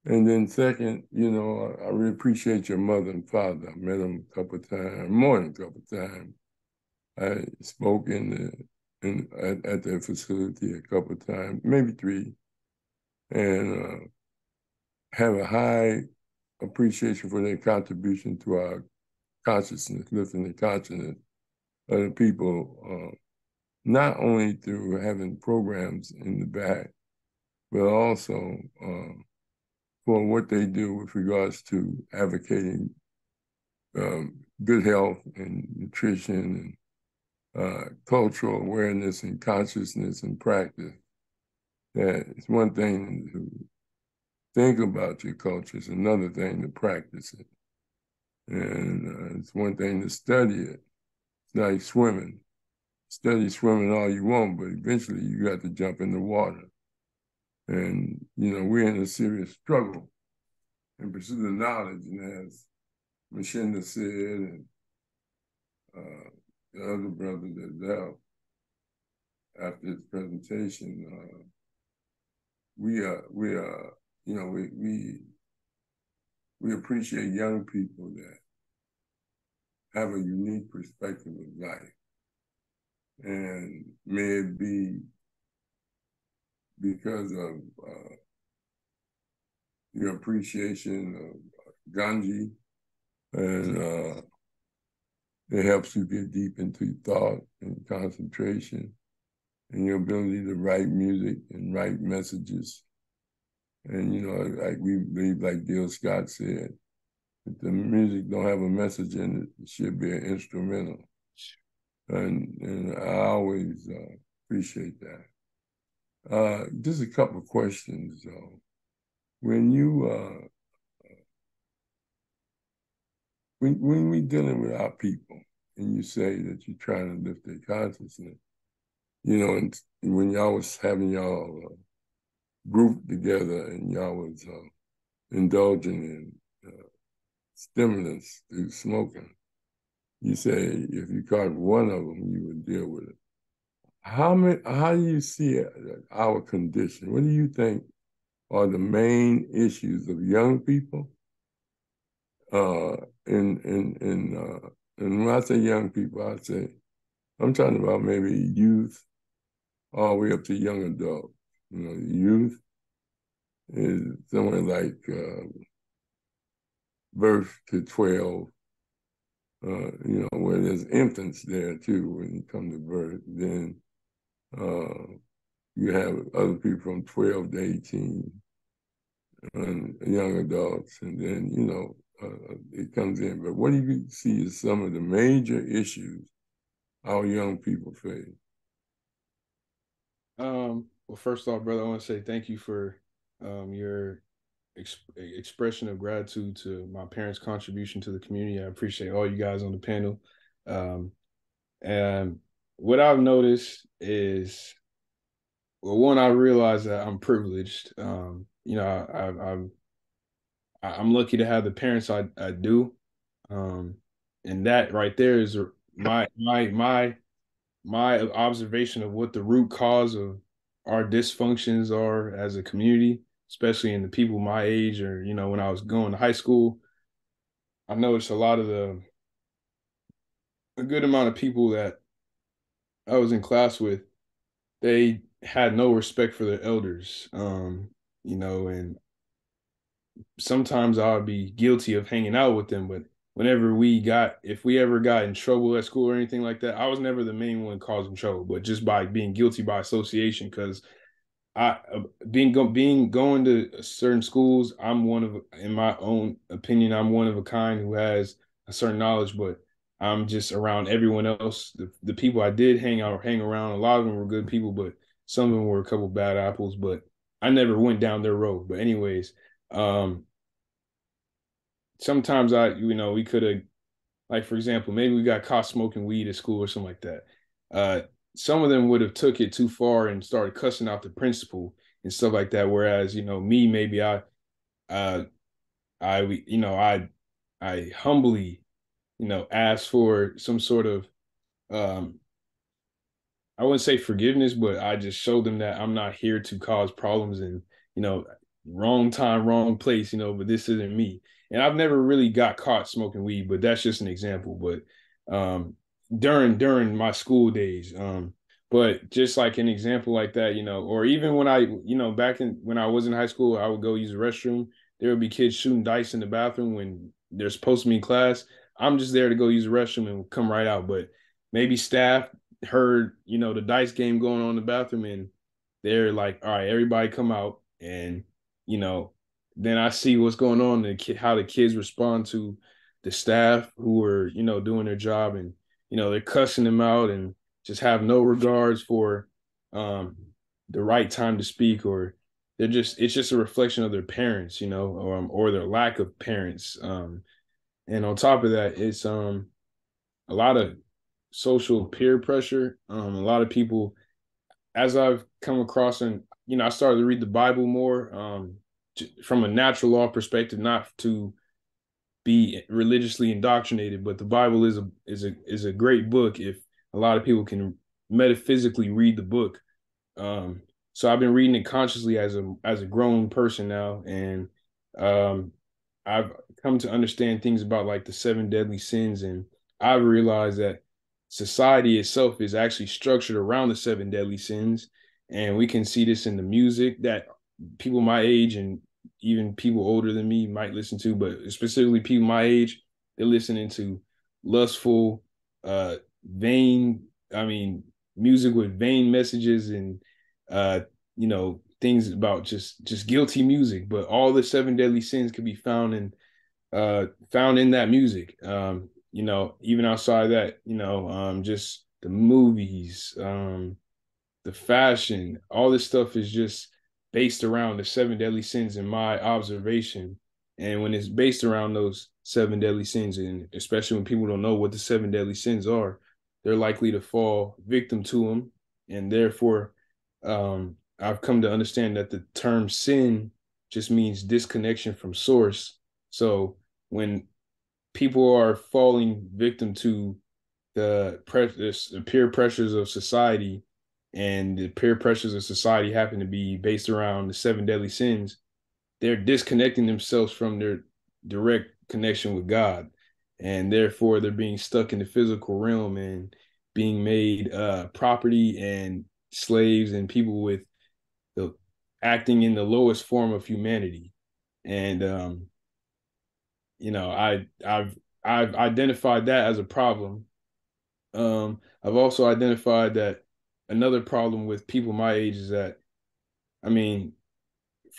And then second, I really appreciate your mother and father. I met them a couple of times, more than a couple of times. I spoke at their facility a couple of times, maybe 3, and have a high appreciation for their contribution to our consciousness, lifting the consciousness of the people, not only through having programs in the back, but also for what they do with regards to advocating good health and nutrition and cultural awareness and consciousness and practice. That it's one thing to think about your culture, it's another thing to practice it. And it's one thing to study it. It's like swimming. Study swimming all you want, but eventually you got to jump in the water. And, we're in a serious struggle in pursuit of knowledge. And as Machinda said, and the other brother that left after his presentation, we appreciate young people that have a unique perspective of life. And may it be because of your appreciation of Ganji, and it helps you get deep into thought and concentration and your ability to write music and write messages. And, like we believe, like Gil Scott said, if the music don't have a message in it, it should be an instrumental. And I always appreciate that. Just a couple of questions, though. When we dealing with our people, and you say that you're trying to lift their consciousness, and when y'all was having y'all group together and y'all was indulging in stimulants through smoking, you say if you caught one of them, you would deal with it. How do you see our condition? What do you think are the main issues of young people? And when I say young people, I'm talking about maybe youth all the way up to young adults. Youth is somewhere like birth to 12, where there's infants there too when you come to birth. Then you have other people from 12 to 18, and young adults, and then, it comes in. But what do you see as some of the major issues our young people face? Well, first off, brother, I want to say thank you for your expression of gratitude to my parents' contribution to the community. I appreciate all you guys on the panel. And what I've noticed is, well, one, I realize that I'm privileged. I'm lucky to have the parents I do. Um, and that right there is my observation of what the root cause of our dysfunctions are as a community, especially in the people my age, or when I was going to high school. I noticed a good amount of people that I was in class with, they had no respect for their elders. And sometimes I would be guilty of hanging out with them, but if we ever got in trouble at school or anything like that, I was never the main one causing trouble, but just by being guilty by association. Because I being going to certain schools, in my own opinion, I'm one of a kind who has a certain knowledge, but I'm just around everyone else. The people I did hang around, a lot of them were good people, but some of them were a couple bad apples. But I never went down their road. But anyways, um, sometimes we could have, like, for example, maybe we got caught smoking weed at school or something like that. Uh, some of them would have took it too far and started cussing out the principal and stuff like that. Whereas, me, maybe uh, I humbly, asked for some sort of, um, I wouldn't say forgiveness, but I just showed them that I'm not here to cause problems and, you know, wrong time, wrong place, but this isn't me. And I've never really got caught smoking weed, but that's just an example. But during my school days, but just like an example like that, or even when back when I was in high school, I would go use the restroom. There would be kids shooting dice in the bathroom when they're supposed to be in class. I'm just there to go use the restroom and come right out. But maybe staff heard, the dice game going on in the bathroom, and they're like, all right, everybody come out. And, you know, then I see what's going on and how the kids respond to the staff who are, doing their job, and, they're cussing them out and just have no regards for um, the right time to speak, or it's just a reflection of their parents, or their lack of parents. And on top of that, it's a lot of social peer pressure. A lot of people, as I've come across, and I started to read the Bible more, from a natural law perspective, not to be religiously indoctrinated, but the Bible is a great book if a lot of people can metaphysically read the book. Um, so I've been reading it consciously as a grown person now, and um, I've come to understand things about like the seven deadly sins, and I've realized that society itself is actually structured around the seven deadly sins, and we can see this in the music that people my age and even people older than me might listen to, but specifically people my age, they're listening to lustful, vain, I mean, music with vain messages and things about just guilty music. But all the seven deadly sins can be found in that music. Even outside that, just the movies, the fashion, all this stuff is just based around the seven deadly sins in my observation. And when it's based around those seven deadly sins, and especially when people don't know what the seven deadly sins are, they're likely to fall victim to them. And therefore, I've come to understand that the term sin just means disconnection from source. So when people are falling victim to the peer pressures of society, and the peer pressures of society happen to be based around the seven deadly sins, they're disconnecting themselves from their direct connection with God. And therefore, they're being stuck in the physical realm and being made property and slaves and people with the acting in the lowest form of humanity. And I've identified that as a problem. I've also identified that another problem with people my age is that, I mean,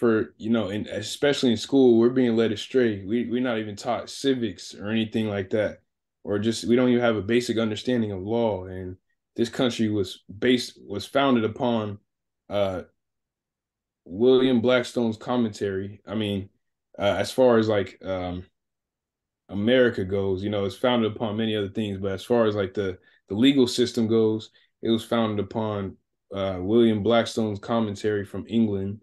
and especially in school, we're being led astray. We're not even taught civics or anything like that, or just we don't even have a basic understanding of law. And this country was founded upon William Blackstone's commentary. I mean, as far as like America goes, it's founded upon many other things, but as far as like the legal system goes, it was founded upon William Blackstone's commentary from England.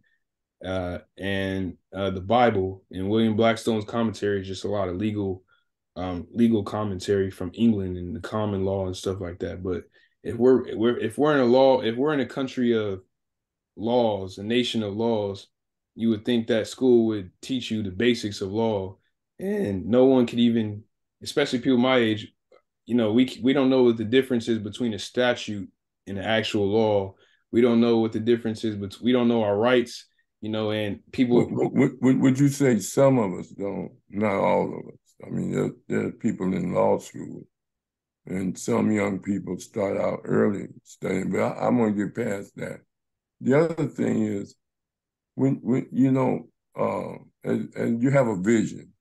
and the Bible. And William Blackstone's commentary is just a lot of legal commentary from England and the common law and stuff like that. But if we're in a country of laws, a nation of laws, you would think that school would teach you the basics of law, and no one could even, especially people my age, we don't know what the difference is between a statute and an actual law. We don't know what the difference is, but we don't know our rights, and people. Would you say some of us don't? Not all of us. I mean, there are people in law school, and some young people start out early studying, but I'm going to get past that. The other thing is, when and you have a vision,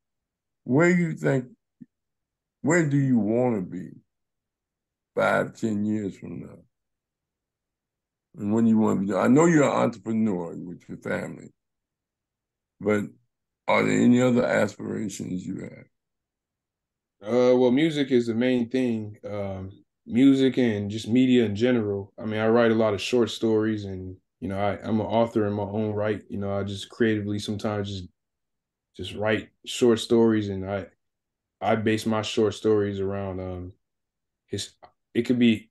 where do you want to be 5, 10 years from now? And when you want to be, I know you're an entrepreneur with your family, but are there any other aspirations you have? Well, music is the main thing. Music and just media in general. I mean, I write a lot of short stories, and I'm an author in my own right. I just creatively sometimes just write short stories, and I base my short stories around his. It could be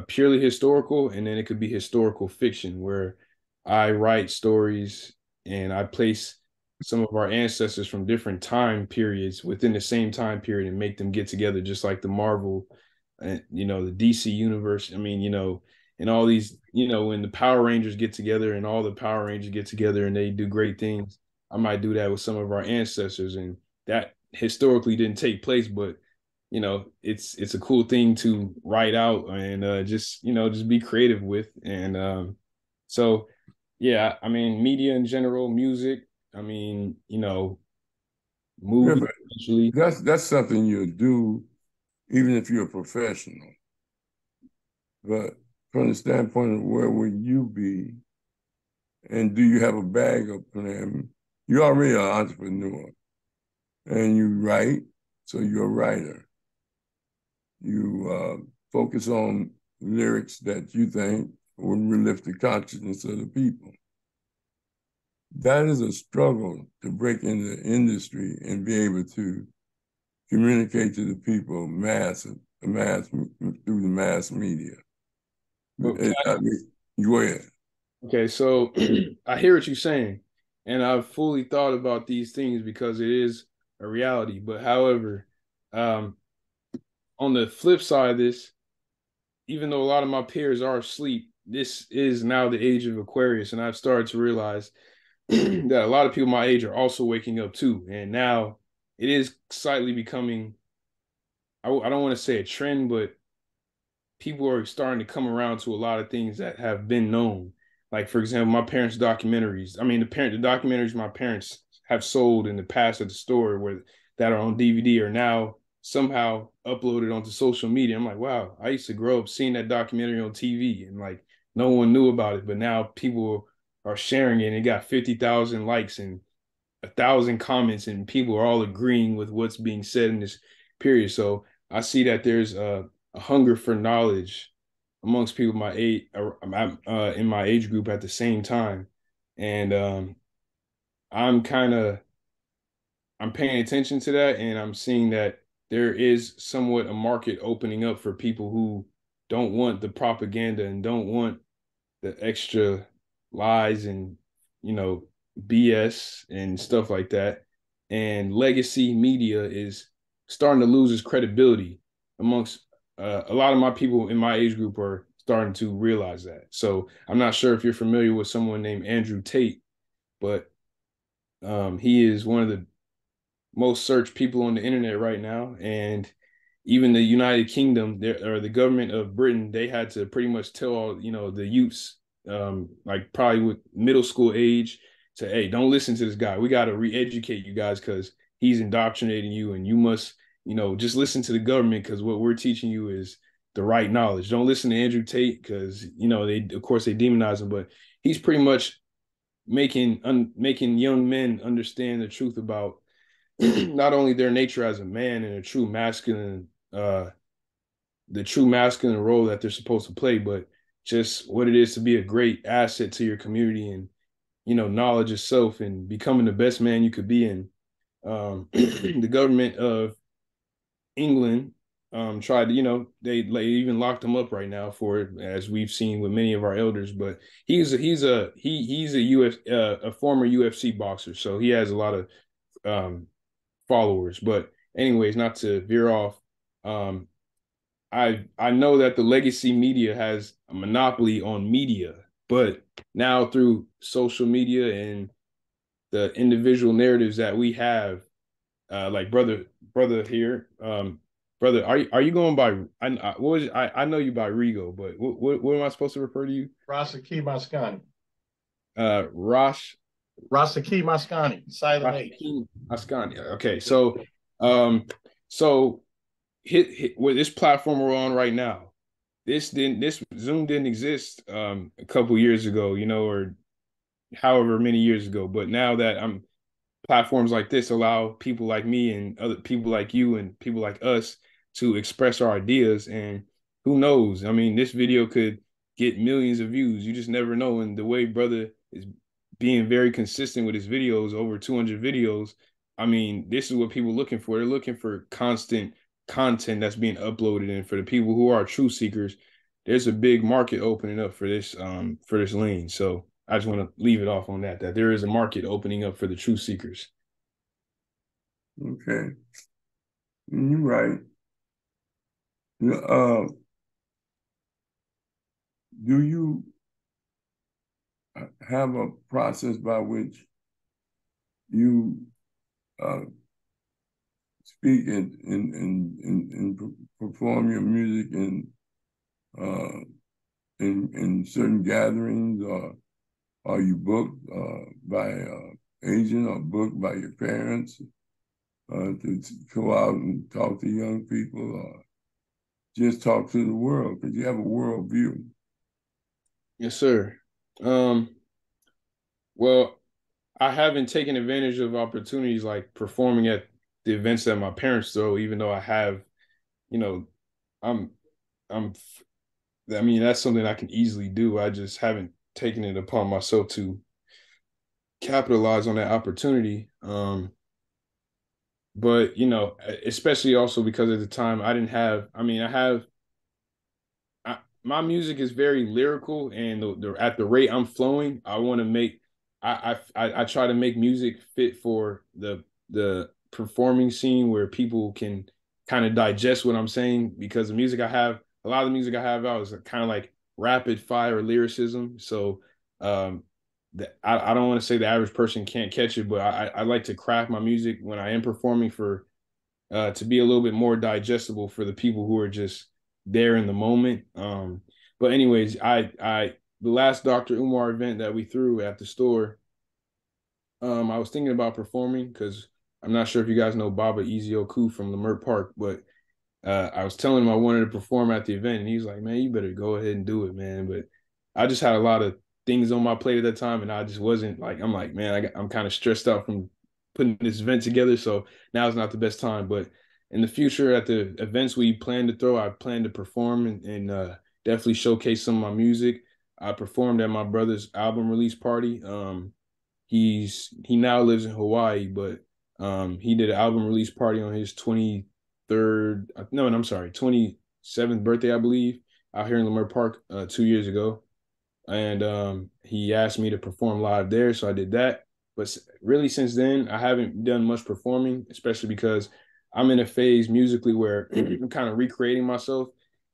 purely historical, and then it could be historical fiction, where I write stories and I place some of our ancestors from different time periods within the same time period and make them get together, just like the Marvel and the DC universe. I mean, and all these, when the Power Rangers get together and all the Power Rangers get together and they do great things, I might do that with some of our ancestors, and that historically didn't take place, but it's a cool thing to write out and just be creative with. And so yeah, I mean, media in general, music, I mean, Yeah, movies but essentially. that's something you'll do even if you're a professional. But from the standpoint of where would you be, and do you have a bag of plan? You're already an entrepreneur, and you write, so you're a writer. You focus on lyrics that you think will relift the consciousness of the people. That is a struggle to break into the industry and be able to communicate to the people through the mass media. Okay, I mean, go ahead. okay, so I hear what you're saying, and I've fully thought about these things because it is a reality. But however, um, on the flip side of this, even though a lot of my peers are asleep, this is now the age of Aquarius, and I've started to realize that a lot of people my age are also waking up too. And now it is slightly becoming, I don't want to say a trend, but people are starting to come around to a lot of things that have been known. Like, for example, my parents' documentaries. I mean, the documentaries my parents have sold in the past at the store that are on DVD are now somehow uploaded onto social media. I'm like, wow, I used to grow up seeing that documentary on TV and like no one knew about it, but now people are sharing it and it got 50,000 likes and 1,000 comments and people are all agreeing with what's being said in this period. So I see that there's a hunger for knowledge amongst people my age, in my age group at the same time, and I'm kind of I'm paying attention to that, and I'm seeing that there is somewhat a market opening up for people who don't want the propaganda and don't want the extra lies and you know BS and stuff like that. And legacy media is starting to lose its credibility amongst a lot of my people in my age group are starting to realize that. So I'm not sure if you're familiar with someone named Andrew Tate, but he is one of the most searched people on the internet right now. And even the United Kingdom, or the government of Britain, they had to pretty much tell all, the youths, like probably with middle school age, to, hey, don't listen to this guy. We got to re-educate you guys because he's indoctrinating you, and you must, just listen to the government because what we're teaching you is the right knowledge. Don't listen to Andrew Tate because, of course they demonize him, but he's pretty much making young men understand the truth about not only their nature as a man and the true masculine role that they're supposed to play, but just what it is to be a great asset to your community and knowledge of self and becoming the best man you could be. And the government of England tried to, they even locked him up right now for it, as we've seen with many of our elders. But he's a former UFC boxer, so he has a lot of followers. But anyways, not to veer off, um, I know that the legacy media has a monopoly on media, but now through social media and the individual narratives that we have, like brother here, brother, are you going by? I know you by Rigo, but what am I supposed to refer to you? Rasaki Maskani. Rosh Rasaki Maskani. Silent H. Ascani. Okay, so um, so hit with this platform we're on right now. This Zoom didn't exist a couple years ago, or however many years ago. But now that platforms like this allow people like me and other people like you and people like us to express our ideas. And who knows? I mean, this video could get millions of views. You just never know. And the way brother is being very consistent with his videos, over 200 videos. I mean, this is what people are looking for. They're looking for constant content that's being uploaded. And for the people who are truth seekers, there's a big market opening up for this lane. So I just want to leave it off on that there is a market opening up for the truth seekers. Okay. You're right. Do you have a process by which you speak and perform your music in certain gatherings, or are you booked by an agent or booked by your parents to go out and talk to young people, or just talk to the world, because you have a world view? Yes, sir. Well, I haven't taken advantage of opportunities like performing at the events that my parents throw, even though I have, you know, I'm, I'm, I mean, that's something I can easily do. I just haven't taken it upon myself to capitalize on that opportunity. But especially also because at the time I didn't have, I mean, my music is very lyrical, and at the rate I'm flowing, I want to make, I try to make music fit for the performing scene where people can kind of digest what I'm saying, because a lot of the music I have out is kind of like rapid fire lyricism. So um, I don't want to say the average person can't catch it, but I like to craft my music when I am performing for to be a little bit more digestible for the people who are just there in the moment. But anyways, the last Dr. Umar event that we threw at the store, I was thinking about performing because I'm not sure if you guys know Baba Easy Oku from Lamert Park, but I was telling him I wanted to perform at the event, and he's like, "Man, you better go ahead and do it, man." But I just had a lot of things on my plate at that time, and I just wasn't like, I'm like, man, I'm kind of stressed out from putting this event together, so now is not the best time. But in the future, at the events we plan to throw, I plan to perform and definitely showcase some of my music. I performed at my brother's album release party. He now lives in Hawaii, but he did an album release party on his 23rd, no, I'm sorry, 27th birthday, I believe, out here in Lamert Park 2 years ago. And he asked me to perform live there, so I did that. But really, since then, I haven't done much performing, especially because I'm in a phase musically where I'm kind of recreating myself,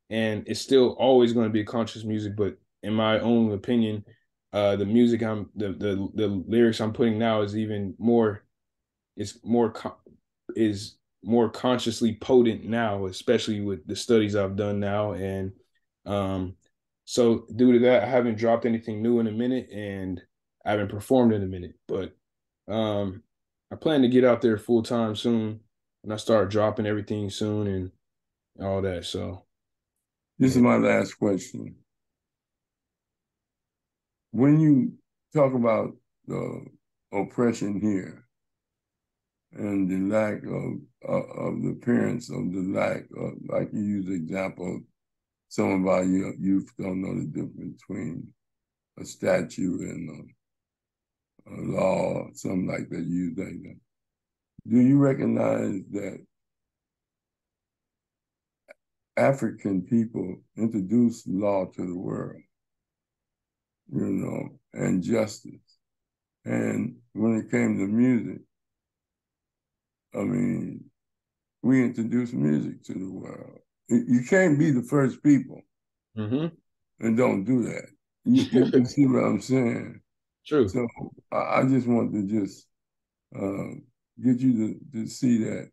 and it's still always going to be conscious music. But in my own opinion, the music the lyrics I'm putting now is even more, is more is more consciously potent now, especially with the studies I've done now. And so due to that, I haven't dropped anything new in a minute, and I haven't performed in a minute. But I plan to get out there full time soon, and I start dropping everything soon and all that. So This is my last question. When you talk about the oppression here and the lack of the appearance of the lack of, like you use the example, some of our youth don't know the difference between a statue and law, something like that, used like that. Do you recognize that African people introduced law to the world, and justice? And when it came to music, I mean, we introduced music to the world. You can't be the first people and don't do that. You see what I'm saying? True. So I just want to just get you to see that,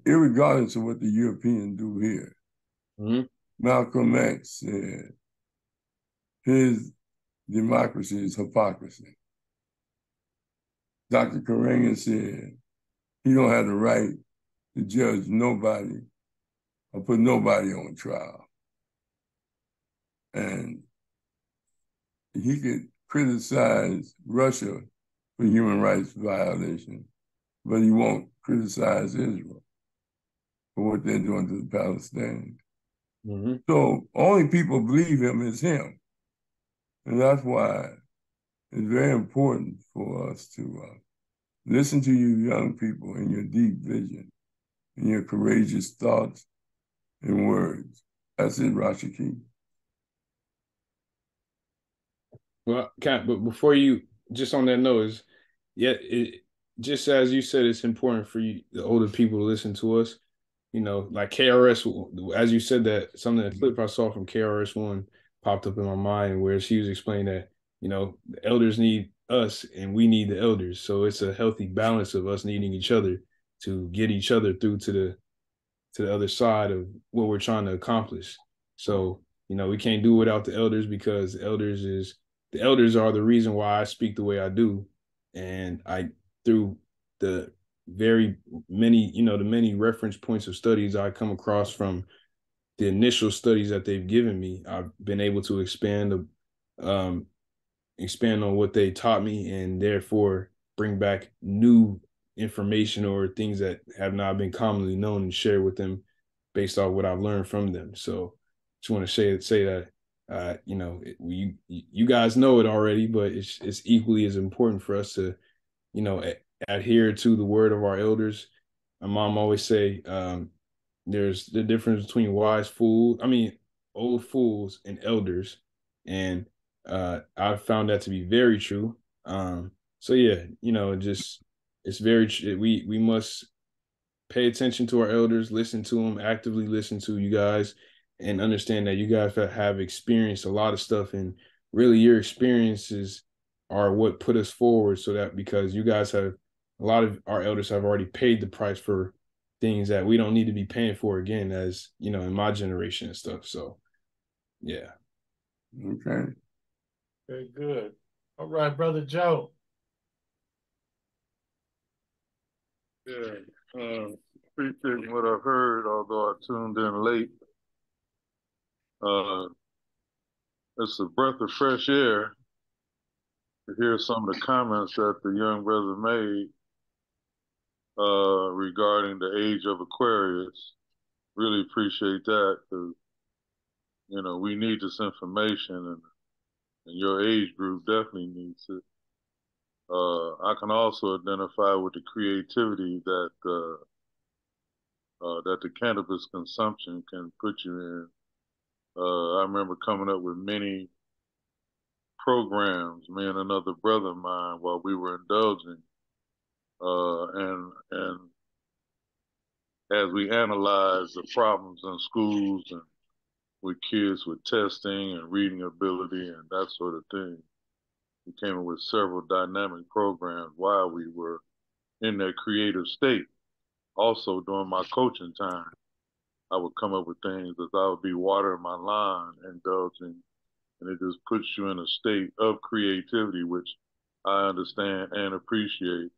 irregardless of what the Europeans do here, Malcolm X said his democracy is hypocrisy. Dr. Karenga said he don't have the right to judge nobody or put nobody on trial. And he could criticize Russia for human rights violations, but he won't criticize Israel for what they're doing to the Palestinians. So only people believe him is him. And that's why it's very important for us to listen to you young people and your deep vision and your courageous thoughts and words. That's it, Rashiki. Well, but before you, just on that note, just as you said, it's important for you, the older people, to listen to us. Like KRS, as you said that, something, a clip I saw from KRS-One popped up in my mind where she was explaining that, the elders need us and we need the elders. So it's a healthy balance of us needing each other to get each other through to the other side of what we're trying to accomplish. So, we can't do without the elders, because the elders are the reason why I speak the way I do. And through the very many, the many reference points of studies I come across from the initial studies that they've given me, I've been able to expand on what they taught me, and therefore bring back new information or things that have not been commonly known, and share with them based off what I've learned from them. So just want to say that, you guys know it already, but it's equally as important for us to, adhere to the word of our elders. My mom always say, there's the difference between old fools and elders. And I found that to be very true. So yeah, it's very we must pay attention to our elders, listen to them, actively listen to you guys, and understand that you guys have experienced a lot of stuff, and really your experiences are what put us forward. So that, because you guys have, a lot of our elders have already paid the price for things that we don't need to be paying for again, as in my generation and stuff. So yeah. Okay. Very good. All right, Brother Joe. Yeah, appreciating what I've heard, although I tuned in late. It's a breath of fresh air to hear some of the comments that the young brother made regarding the age of Aquarius. Really appreciate that, because we need this information, and your age group definitely needs it. I can also identify with the creativity that the cannabis consumption can put you in. I remember coming up with many programs, me and another brother of mine, while we were indulging, and as we analyzed the problems in schools and with kids with testing and reading ability and that sort of thing, we came up with several dynamic programs while we were in that creative state. Also, during my coaching time, I would come up with things as I would be watering my lawn, indulging, and it just puts you in a state of creativity, which I understand and appreciate.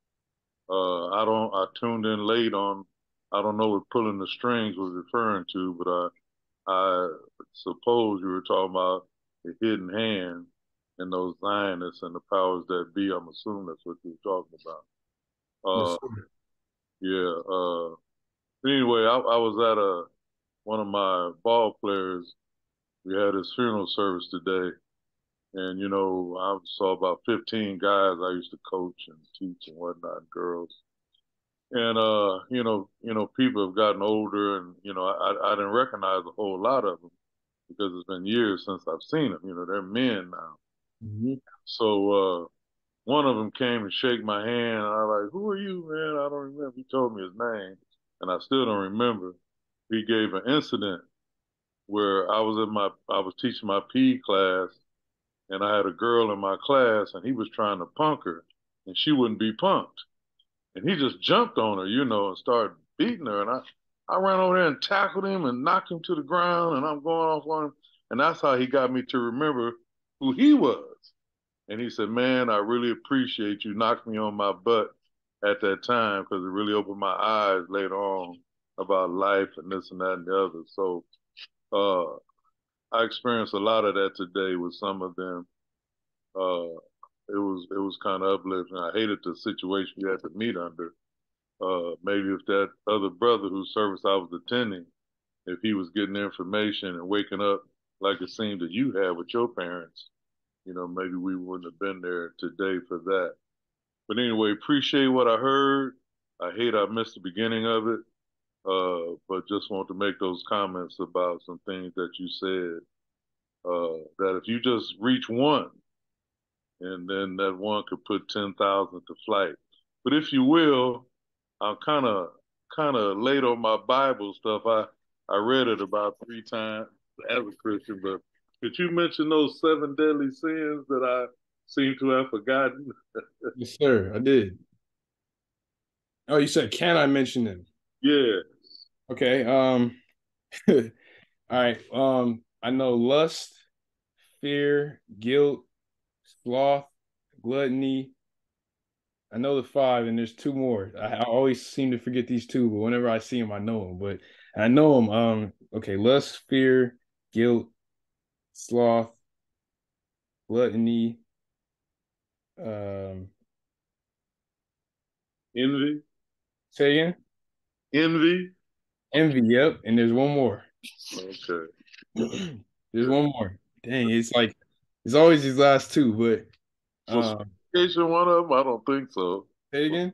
I tuned in late on, I don't know what pulling the strings was referring to, but I suppose you were talking about the hidden hand and those Zionists and the powers that be. I'm assuming that's what you were talking about. Yes, Yeah. Anyway, I was at one of my ball players. We had his funeral service today, And, I saw about 15 guys I used to coach and teach and whatnot, girls. And, people have gotten older and, I didn't recognize a whole lot of them because it's been years since I've seen them. They're men now. Mm-hmm. So, one of them came and shake my hand. And I was like, "Who are you, man?" I don't remember. He told me his name, and I still don't remember. He gave an incident where I was teaching my PE class, and I had a girl in my class, and he was trying to punk her, and she wouldn't be punked, and he just jumped on her, and started beating her, and I ran over there and tackled him and knocked him to the ground, and I'm going off on him, and that's how he got me to remember who he was. And he said, "Man, I really appreciate you knocking me on my butt at that time because it really opened my eyes later on about life and this and that and the other." So uh, I experienced a lot of that today with some of them. Uh, it was kind of uplifting. I hated the situation you had to meet under. Maybe if that other brother whose service I was attending, if he was getting information and waking up like it seemed that you had with your parents, maybe we wouldn't have been there today for that. But anyway, appreciate what I heard. I hate I missed the beginning of it, but just want to make those comments about some things that you said. That if you just reach one, and then that one could put 10,000 to flight. But if you will, I'm kind of late on my Bible stuff. I read it about 3 times as a Christian, but could you mention those 7 deadly sins that I seem to have forgotten? Yes, sir. I did. Oh, you said, can I mention them? Yeah. Okay. All right. I know lust, fear, guilt, sloth, gluttony. I know the five, and there's two more. I always seem to forget these two, but whenever I see them, I know them. But I know them. Okay, lust, fear, guilt, sloth, gluttony. Um, Envy. Say again. Envy. Envy. Yep. And there's one more. Okay. There's one more. Dang, it's like it's always these last two, but Was fornication one of them? I don't think so. say it again.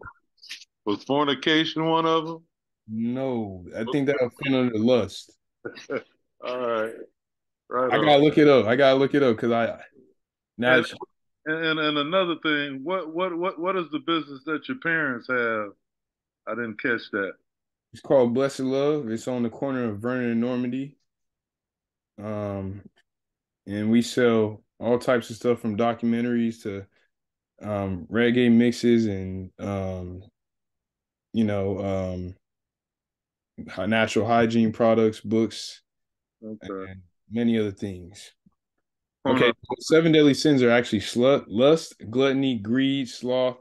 Was fornication one of them? No, I think that'll fit under lust. All right. Right I on. gotta look it up. Because I now And, and another thing, what is the business that your parents have? I didn't catch that. it's called Blessed Love. It's on the corner of Vernon and Normandy. And we sell all types of stuff from documentaries to reggae mixes and you know natural hygiene products, books, Okay. and many other things. Okay, Corner. so 7 deadly sins are actually lust, gluttony, greed, sloth,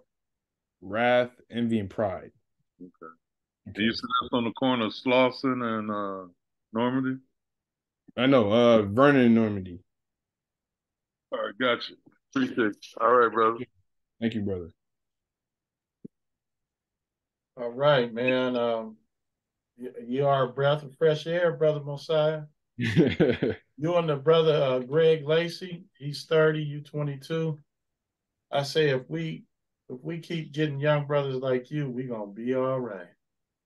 wrath, envy, and pride. Okay. And you Okay, said that's on the corner of Slauson and Normandy? I know. Vernon and Normandy. All right, gotcha. Appreciate it. All right, brother. Thank you, brother. All right, man. You are a breath of fresh air, brother Mosiah. You and the brother Greg Lacey. He's 30. You 22. I say if we keep getting young brothers like you, we gonna be all right.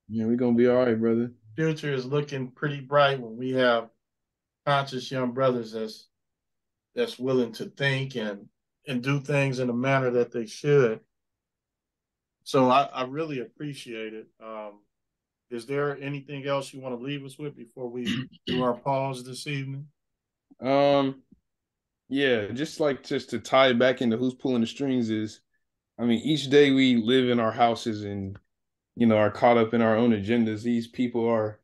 Yeah, we're gonna be all right, brother. Future is looking pretty bright when we have conscious young brothers that's willing to think and do things in a manner that they should. So I really appreciate it. Is there anything else you want to leave us with before we do our pause this evening? Um, yeah, just to tie it back into who's pulling the strings is, I mean, each day we live in our houses and are caught up in our own agendas. These people are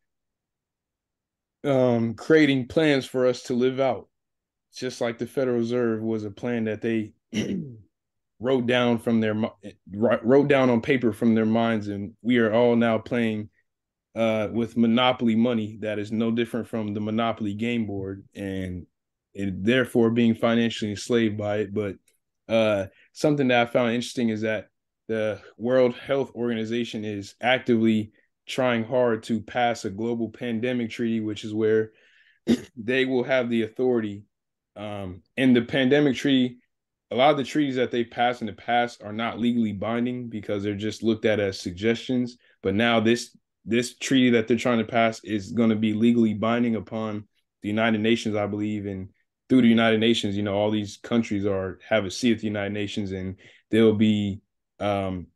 creating plans for us to live out, just like the Federal Reserve was a plan that they wrote down on paper from their minds, and we are all now playing with monopoly money that is no different from the monopoly game board, and therefore being financially enslaved by it. But something that I found interesting is that the World Health Organization is actively trying hard to pass a global pandemic treaty, which is where they will have the authority And the pandemic treaty, a lot of the treaties that they passed in the past are not legally binding because they're just looked at as suggestions. But now this treaty that they're trying to pass is going to be legally binding upon the United Nations, I believe, and through the United Nations, all these countries have a seat at the United Nations, and they'll be um,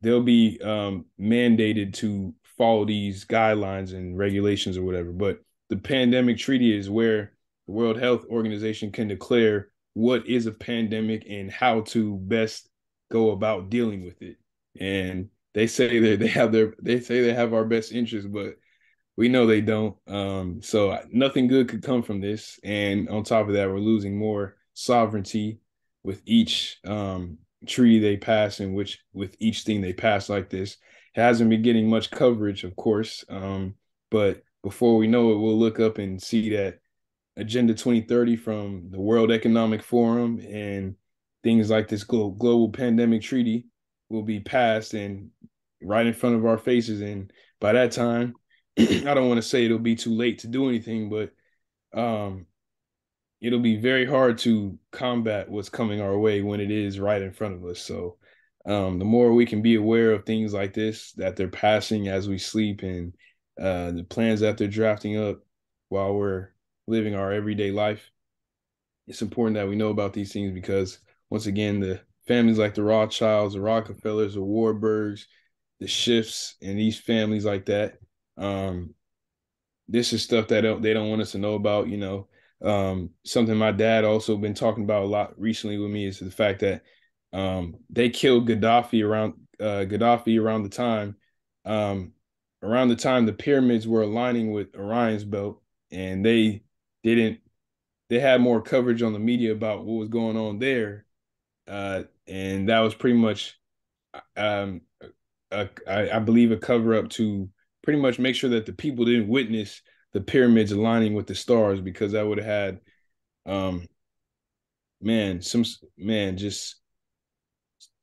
mandated to follow these guidelines and regulations or whatever. But the pandemic treaty is where the World Health Organization can declare what is a pandemic and how to best go about dealing with it. And they say that they have our best interest, but we know they don't. So nothing good could come from this. And on top of that, we're losing more sovereignty with each treaty they pass, and which with each thing they pass like this. It hasn't been getting much coverage, of course. But before we know it, we'll look up and see that Agenda 2030 from the World Economic Forum and things like this global pandemic treaty will be passed and right in front of our faces. And by that time, I don't want to say it'll be too late to do anything, but um, it'll be very hard to combat what's coming our way when it is right in front of us. So the more we can be aware of things like this, that they're passing as we sleep, and the plans that they're drafting up while we're living our everyday life, it's important that we know about these things because, once again, the families like the Rothschilds, the Rockefellers, the Warburgs, the Schiffs, and these families like that, this is stuff that they don't want us to know about. Something my dad also been talking about a lot recently with me is the fact that they killed Gaddafi around the time the pyramids were aligning with Orion's belt, and didn't they had more coverage on the media about what was going on there, and that was pretty much um, I believe a cover up to pretty much make sure that the people didn't witness the pyramids aligning with the stars, because that would have had um just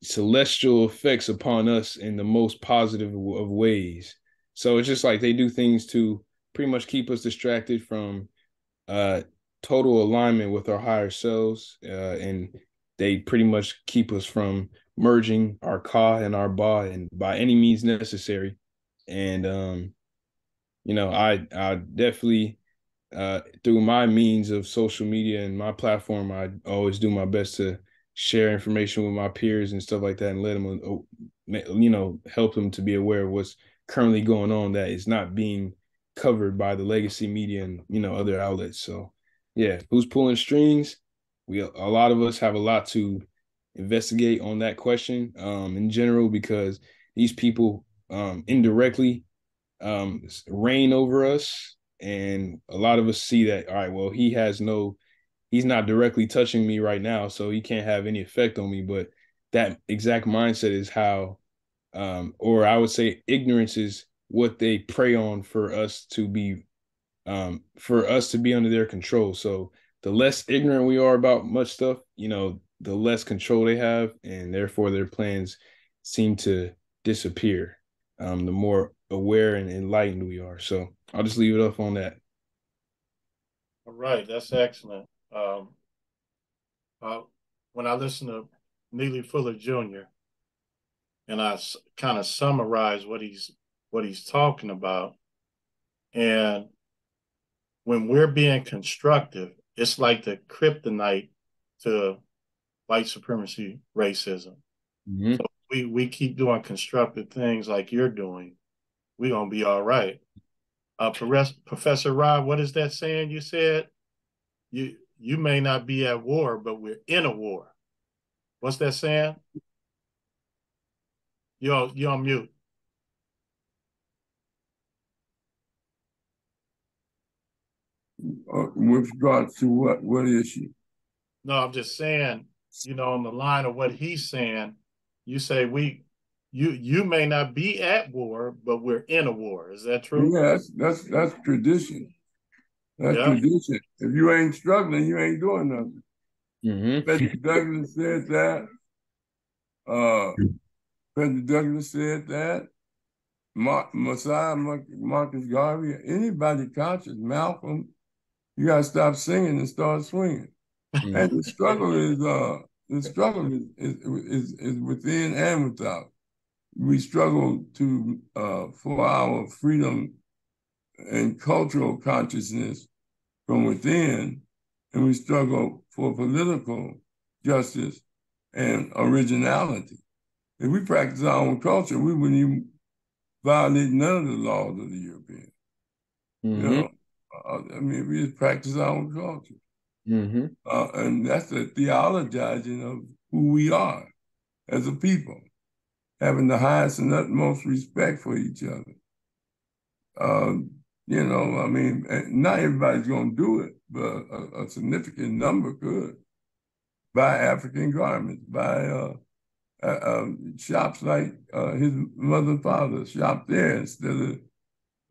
celestial effects upon us in the most positive of ways. So it's just like they do things to pretty much keep us distracted from uh total alignment with our higher selves, and they pretty much keep us from merging our ka and our ba and by any means necessary. And I definitely, through my means of social media and my platform, I always do my best to share information with my peers and stuff like that, and let them, help them to be aware of what's currently going on that is not being covered by the legacy media and other outlets. So, yeah, who's pulling strings? A lot of us have a lot to investigate on that question, in general, because these people indirectly reign over us, and a lot of us see that, all right, well, he's not directly touching me right now, so he can't have any effect on me. But that exact mindset is how, or I would say ignorance is what they prey on for us to be under their control. So the less ignorant we are about much stuff, the less control they have, and therefore their plans seem to disappear. The more aware and enlightened we are. So I'll just leave it up on that. All right, that's excellent. Uh, when I listen to Neely Fuller Jr. and I kind of summarize what he's talking about, and when we're being constructive, it's like the kryptonite to white supremacy racism. Mm-hmm. So we keep doing constructive things like you're doing, we're gonna be all right. Professor Rob, what is that saying you said? You may not be at war, but we're in a war. What's that saying? You're on mute. With regard to what issue? No, I'm just saying, on the line of what he's saying, you say you may not be at war, but we're in a war. Is that true? Yeah, that's tradition. That's tradition. If you ain't struggling, you ain't doing nothing. Mm-hmm. President Douglas said that. President Douglas said that. Mosiah, Marcus Garvey, anybody conscious, Malcolm, You got to stop singing and start swinging. Mm-hmm. And the struggle is within and without. We struggle for our freedom and cultural consciousness from within, and we struggle for political justice and originality. If we practice our own culture, we wouldn't even violate none of the laws of the Europeans. Mm-hmm. You know, I mean, we just practice our own culture. Mm-hmm. And that's the theologizing of who we are as a people, having the highest and utmost respect for each other. You know, I mean, not everybody's going to do it, but a significant number could. Buy African garments, buy shops like his mother and father shop there instead of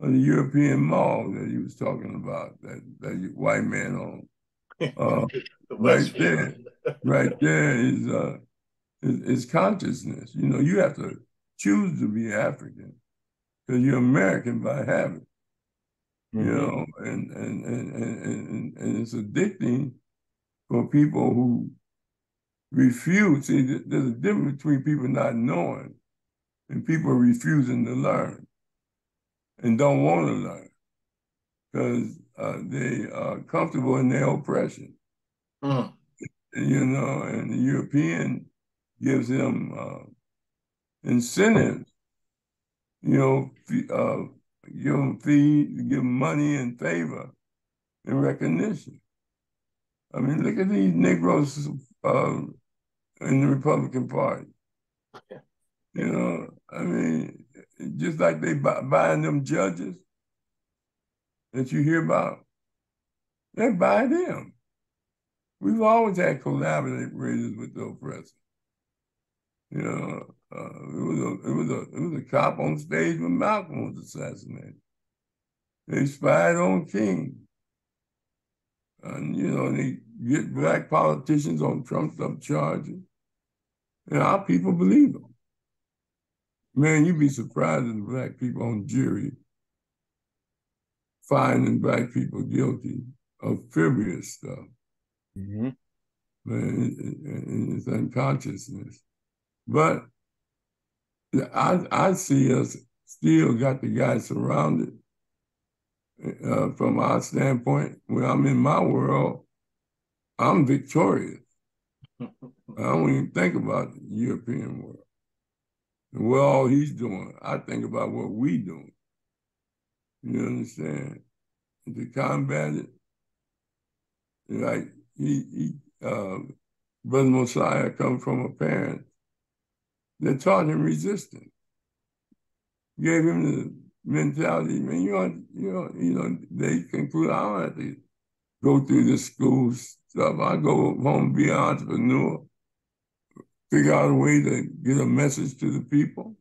the European mall that he was talking about, that white man owned. Right there is consciousness. You know, you have to choose to be African because you're American by habit. Mm-hmm. You know, and it's addicting for people who refuse. See, there's a difference between people not knowing and people refusing to learn and don't want to learn because they are comfortable in their oppression. Mm. You know, and the European gives them incentives, you know, give them fees, give them money and favor and recognition. I mean, look at these Negroes in the Republican Party. You know, I mean, just like they buying them judges that you hear about, they buy them. We've always had collaborators with the oppressor. You know, it was a cop on stage when Malcolm was assassinated. They spied on King. And, you know, they get black politicians on trumped up charges. And our people believe them. Man, you'd be surprised at the black people on jury finding black people guilty of frivolous stuff. Mm-hmm. Man, it's unconsciousness. But I see us still got the guys surrounded from our standpoint. When I'm in my world, I'm victorious. I don't even think about the European world and what all he's doing. I think about what we doing. You understand? And to combat it, like Brother Mosiah comes from a parent that taught him resistance, gave him the mentality. Man, you know, they conclude I don't have to go through the school stuff. I go home, be an entrepreneur, figure out a way to get a message to the people,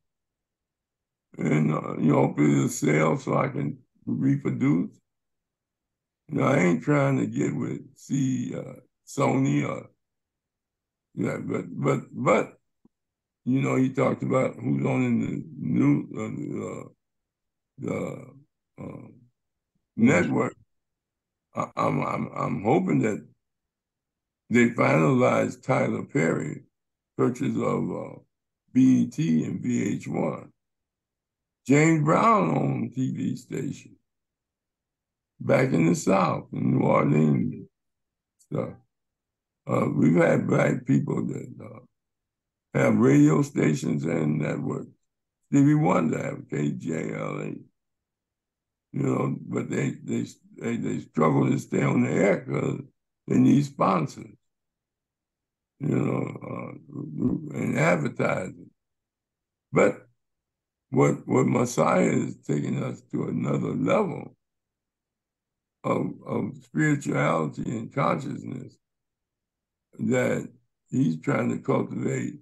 and you know, open a sale so I can reproduce. You know, I ain't trying to get with Sony or yeah, but you know, he talked about who's on in the new network. I'm hoping that they finalize Tyler Perry purchase of BET and VH1. James Brown owned TV station back in the South, in New Orleans stuff. We've had black people that have radio stations and networks. Stevie Wonder have KJLA, you know, but they struggle to stay on the air because they need sponsors, you know, and advertising. But what Mosiah is taking us to another level of spirituality and consciousness that he's trying to cultivate,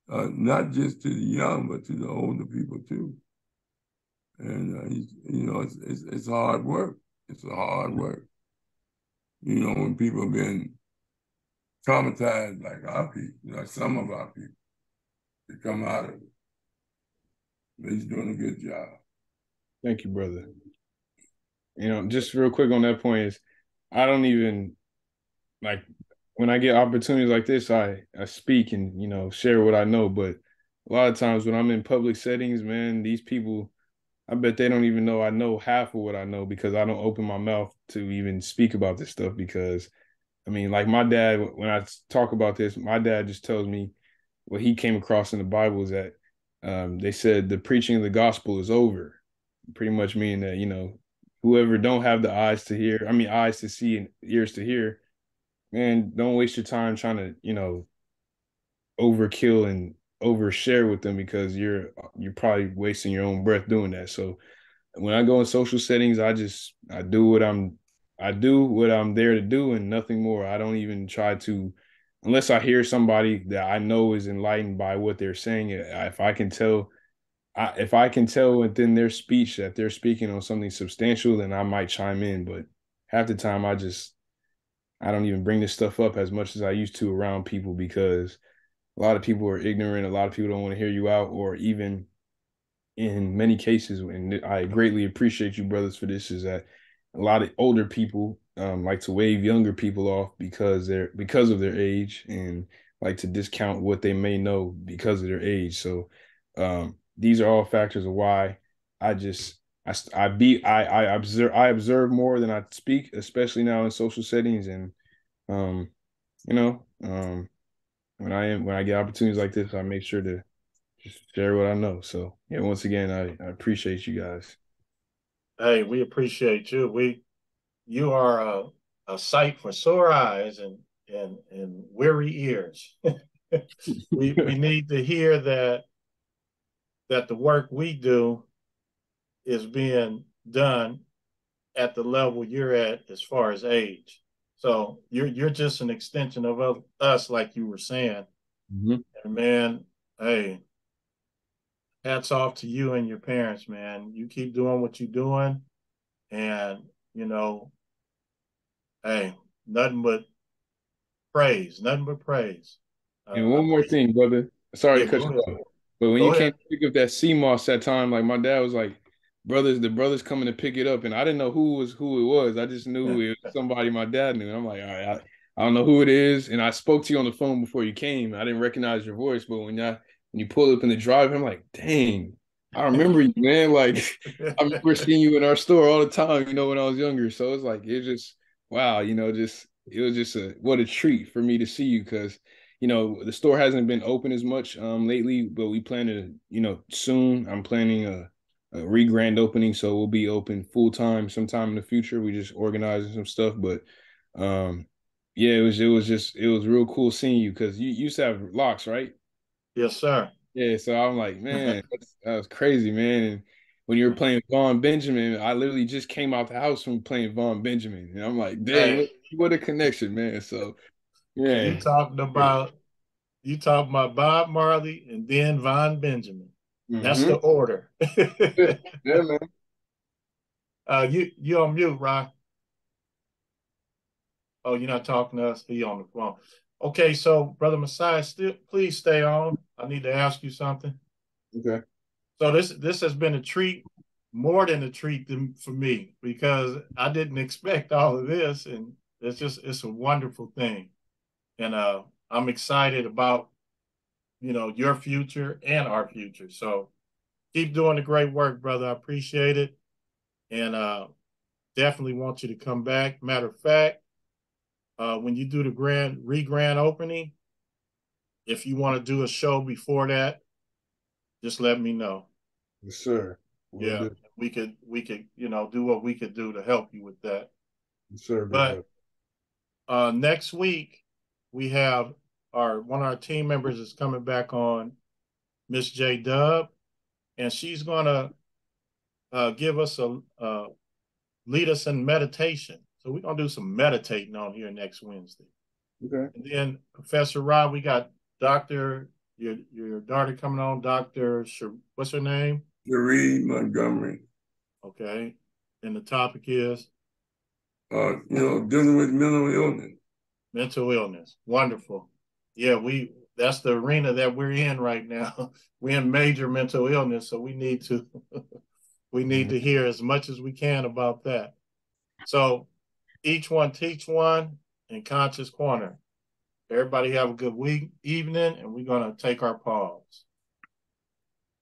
not just to the young, but to the older people too. And he's, you know, it's hard work. It's a hard work. You know, when people have been traumatized like our people, like some of our people, to come out of it. But he's doing a good job. Thank you, brother. You know, just real quick on that point is I don't even like when I get opportunities like this, I speak and share what I know. But a lot of times when I'm in public settings, man, these people, I bet they don't even know I know half of what I know because I don't open my mouth to even speak about this stuff. Because I mean, like my dad, when I talk about this, my dad just tells me what he came across in the Bible is that they said the preaching of the gospel is over, pretty much meaning that whoever don't have the eyes to hear, I mean eyes to see and ears to hear, man, don't waste your time trying to overkill and overshare with them because you're probably wasting your own breath doing that. So when I go in social settings, I do what I'm there to do and nothing more. I don't even try to, unless I hear somebody that I know is enlightened by what they're saying. If I can tell within their speech that they're speaking on something substantial, then I might chime in. But half the time, I don't even bring this stuff up as much as I used to around people because a lot of people are ignorant. A lot of people don't want to hear you out, or even in many cases, and I greatly appreciate you brothers for this, is that a lot of older people like to wave younger people off because of their age and like to discount what they may know because of their age. So these are all factors of why I just I observe more than I speak, especially now in social settings. And um, you know, when I get opportunities like this, I make sure to just share what I know. So yeah, once again, I appreciate you guys. Hey, we appreciate you. You are a sight for sore eyes and weary ears. We need to hear that the work we do is being done at the level you're at as far as age. So you're just an extension of us, like you were saying. Mhm. And man, hey, hats off to you and your parents, man. You keep doing what you're doing, and you know, hey, nothing but praise, nothing but praise. And I one more appreciate. thing, brother. Sorry Yeah, to cut go you ahead. off. But when you Go came ahead. to pick up that CMOS that time, like my dad was like, the brothers coming to pick it up. And I didn't know who it was. I just knew it was somebody my dad knew. And I'm like, all right, I don't know who it is. And I spoke to you on the phone before you came. I didn't recognize your voice, but when you pulled up in the drive, I'm like, dang, I remember you, man. Like I remember seeing you in our store all the time, when I was younger. So it's like it just wow, just it was just what a treat for me to see you because the store hasn't been open as much lately, but we plan to, soon. I'm planning a re-grand opening, so we'll be open full time sometime in the future. We just organizing some stuff, but um, yeah, it was real cool seeing you because you used to have locks, right? Yes, sir. Yeah, so I'm like, man, that was crazy, man. And when you were playing Vaughn Benjamin, I literally just came out the house from playing Vaughn Benjamin, and I'm like, dang, Hey, what a connection, man. So you yeah. talking about you talking about Bob Marley and then Von Benjamin. That's the Mm-hmm. order. Yeah, man. You on mute, Rock. Oh, you're not talking to us. He on the phone. Okay, so Brother Messiah, still please stay on. I need to ask you something. Okay. So this has been a treat, more than a treat for me because I didn't expect all of this, and it's a wonderful thing, and I'm excited about your future and our future. So keep doing the great work, brother. I appreciate it, and definitely want you to come back. Matter of fact, when you do the grand opening, if you want to do a show before that, just let me know. Yes, sir. Will Yeah, do. we could do what we could do to help you with that. Yes, sir, big But brother. next week we have our one of our team members is coming back on, Miss J Dub, and she's gonna give us a lead us in meditation. So we're gonna do some meditating on here next Wednesday. Okay. And then Professor Rob, we got Doctor your daughter coming on, Doctor. What's her name? Cherie Montgomery. Okay, and the topic is dealing with mental illness. mental illness. Wonderful. Yeah, that's the arena that we're in right now. We're in major mental illness, so we need to we need Mhm. to hear as much as we can about that. So Each one teach one in Conscious Corner. Everybody have a good week, evening, and we're going to take our pause.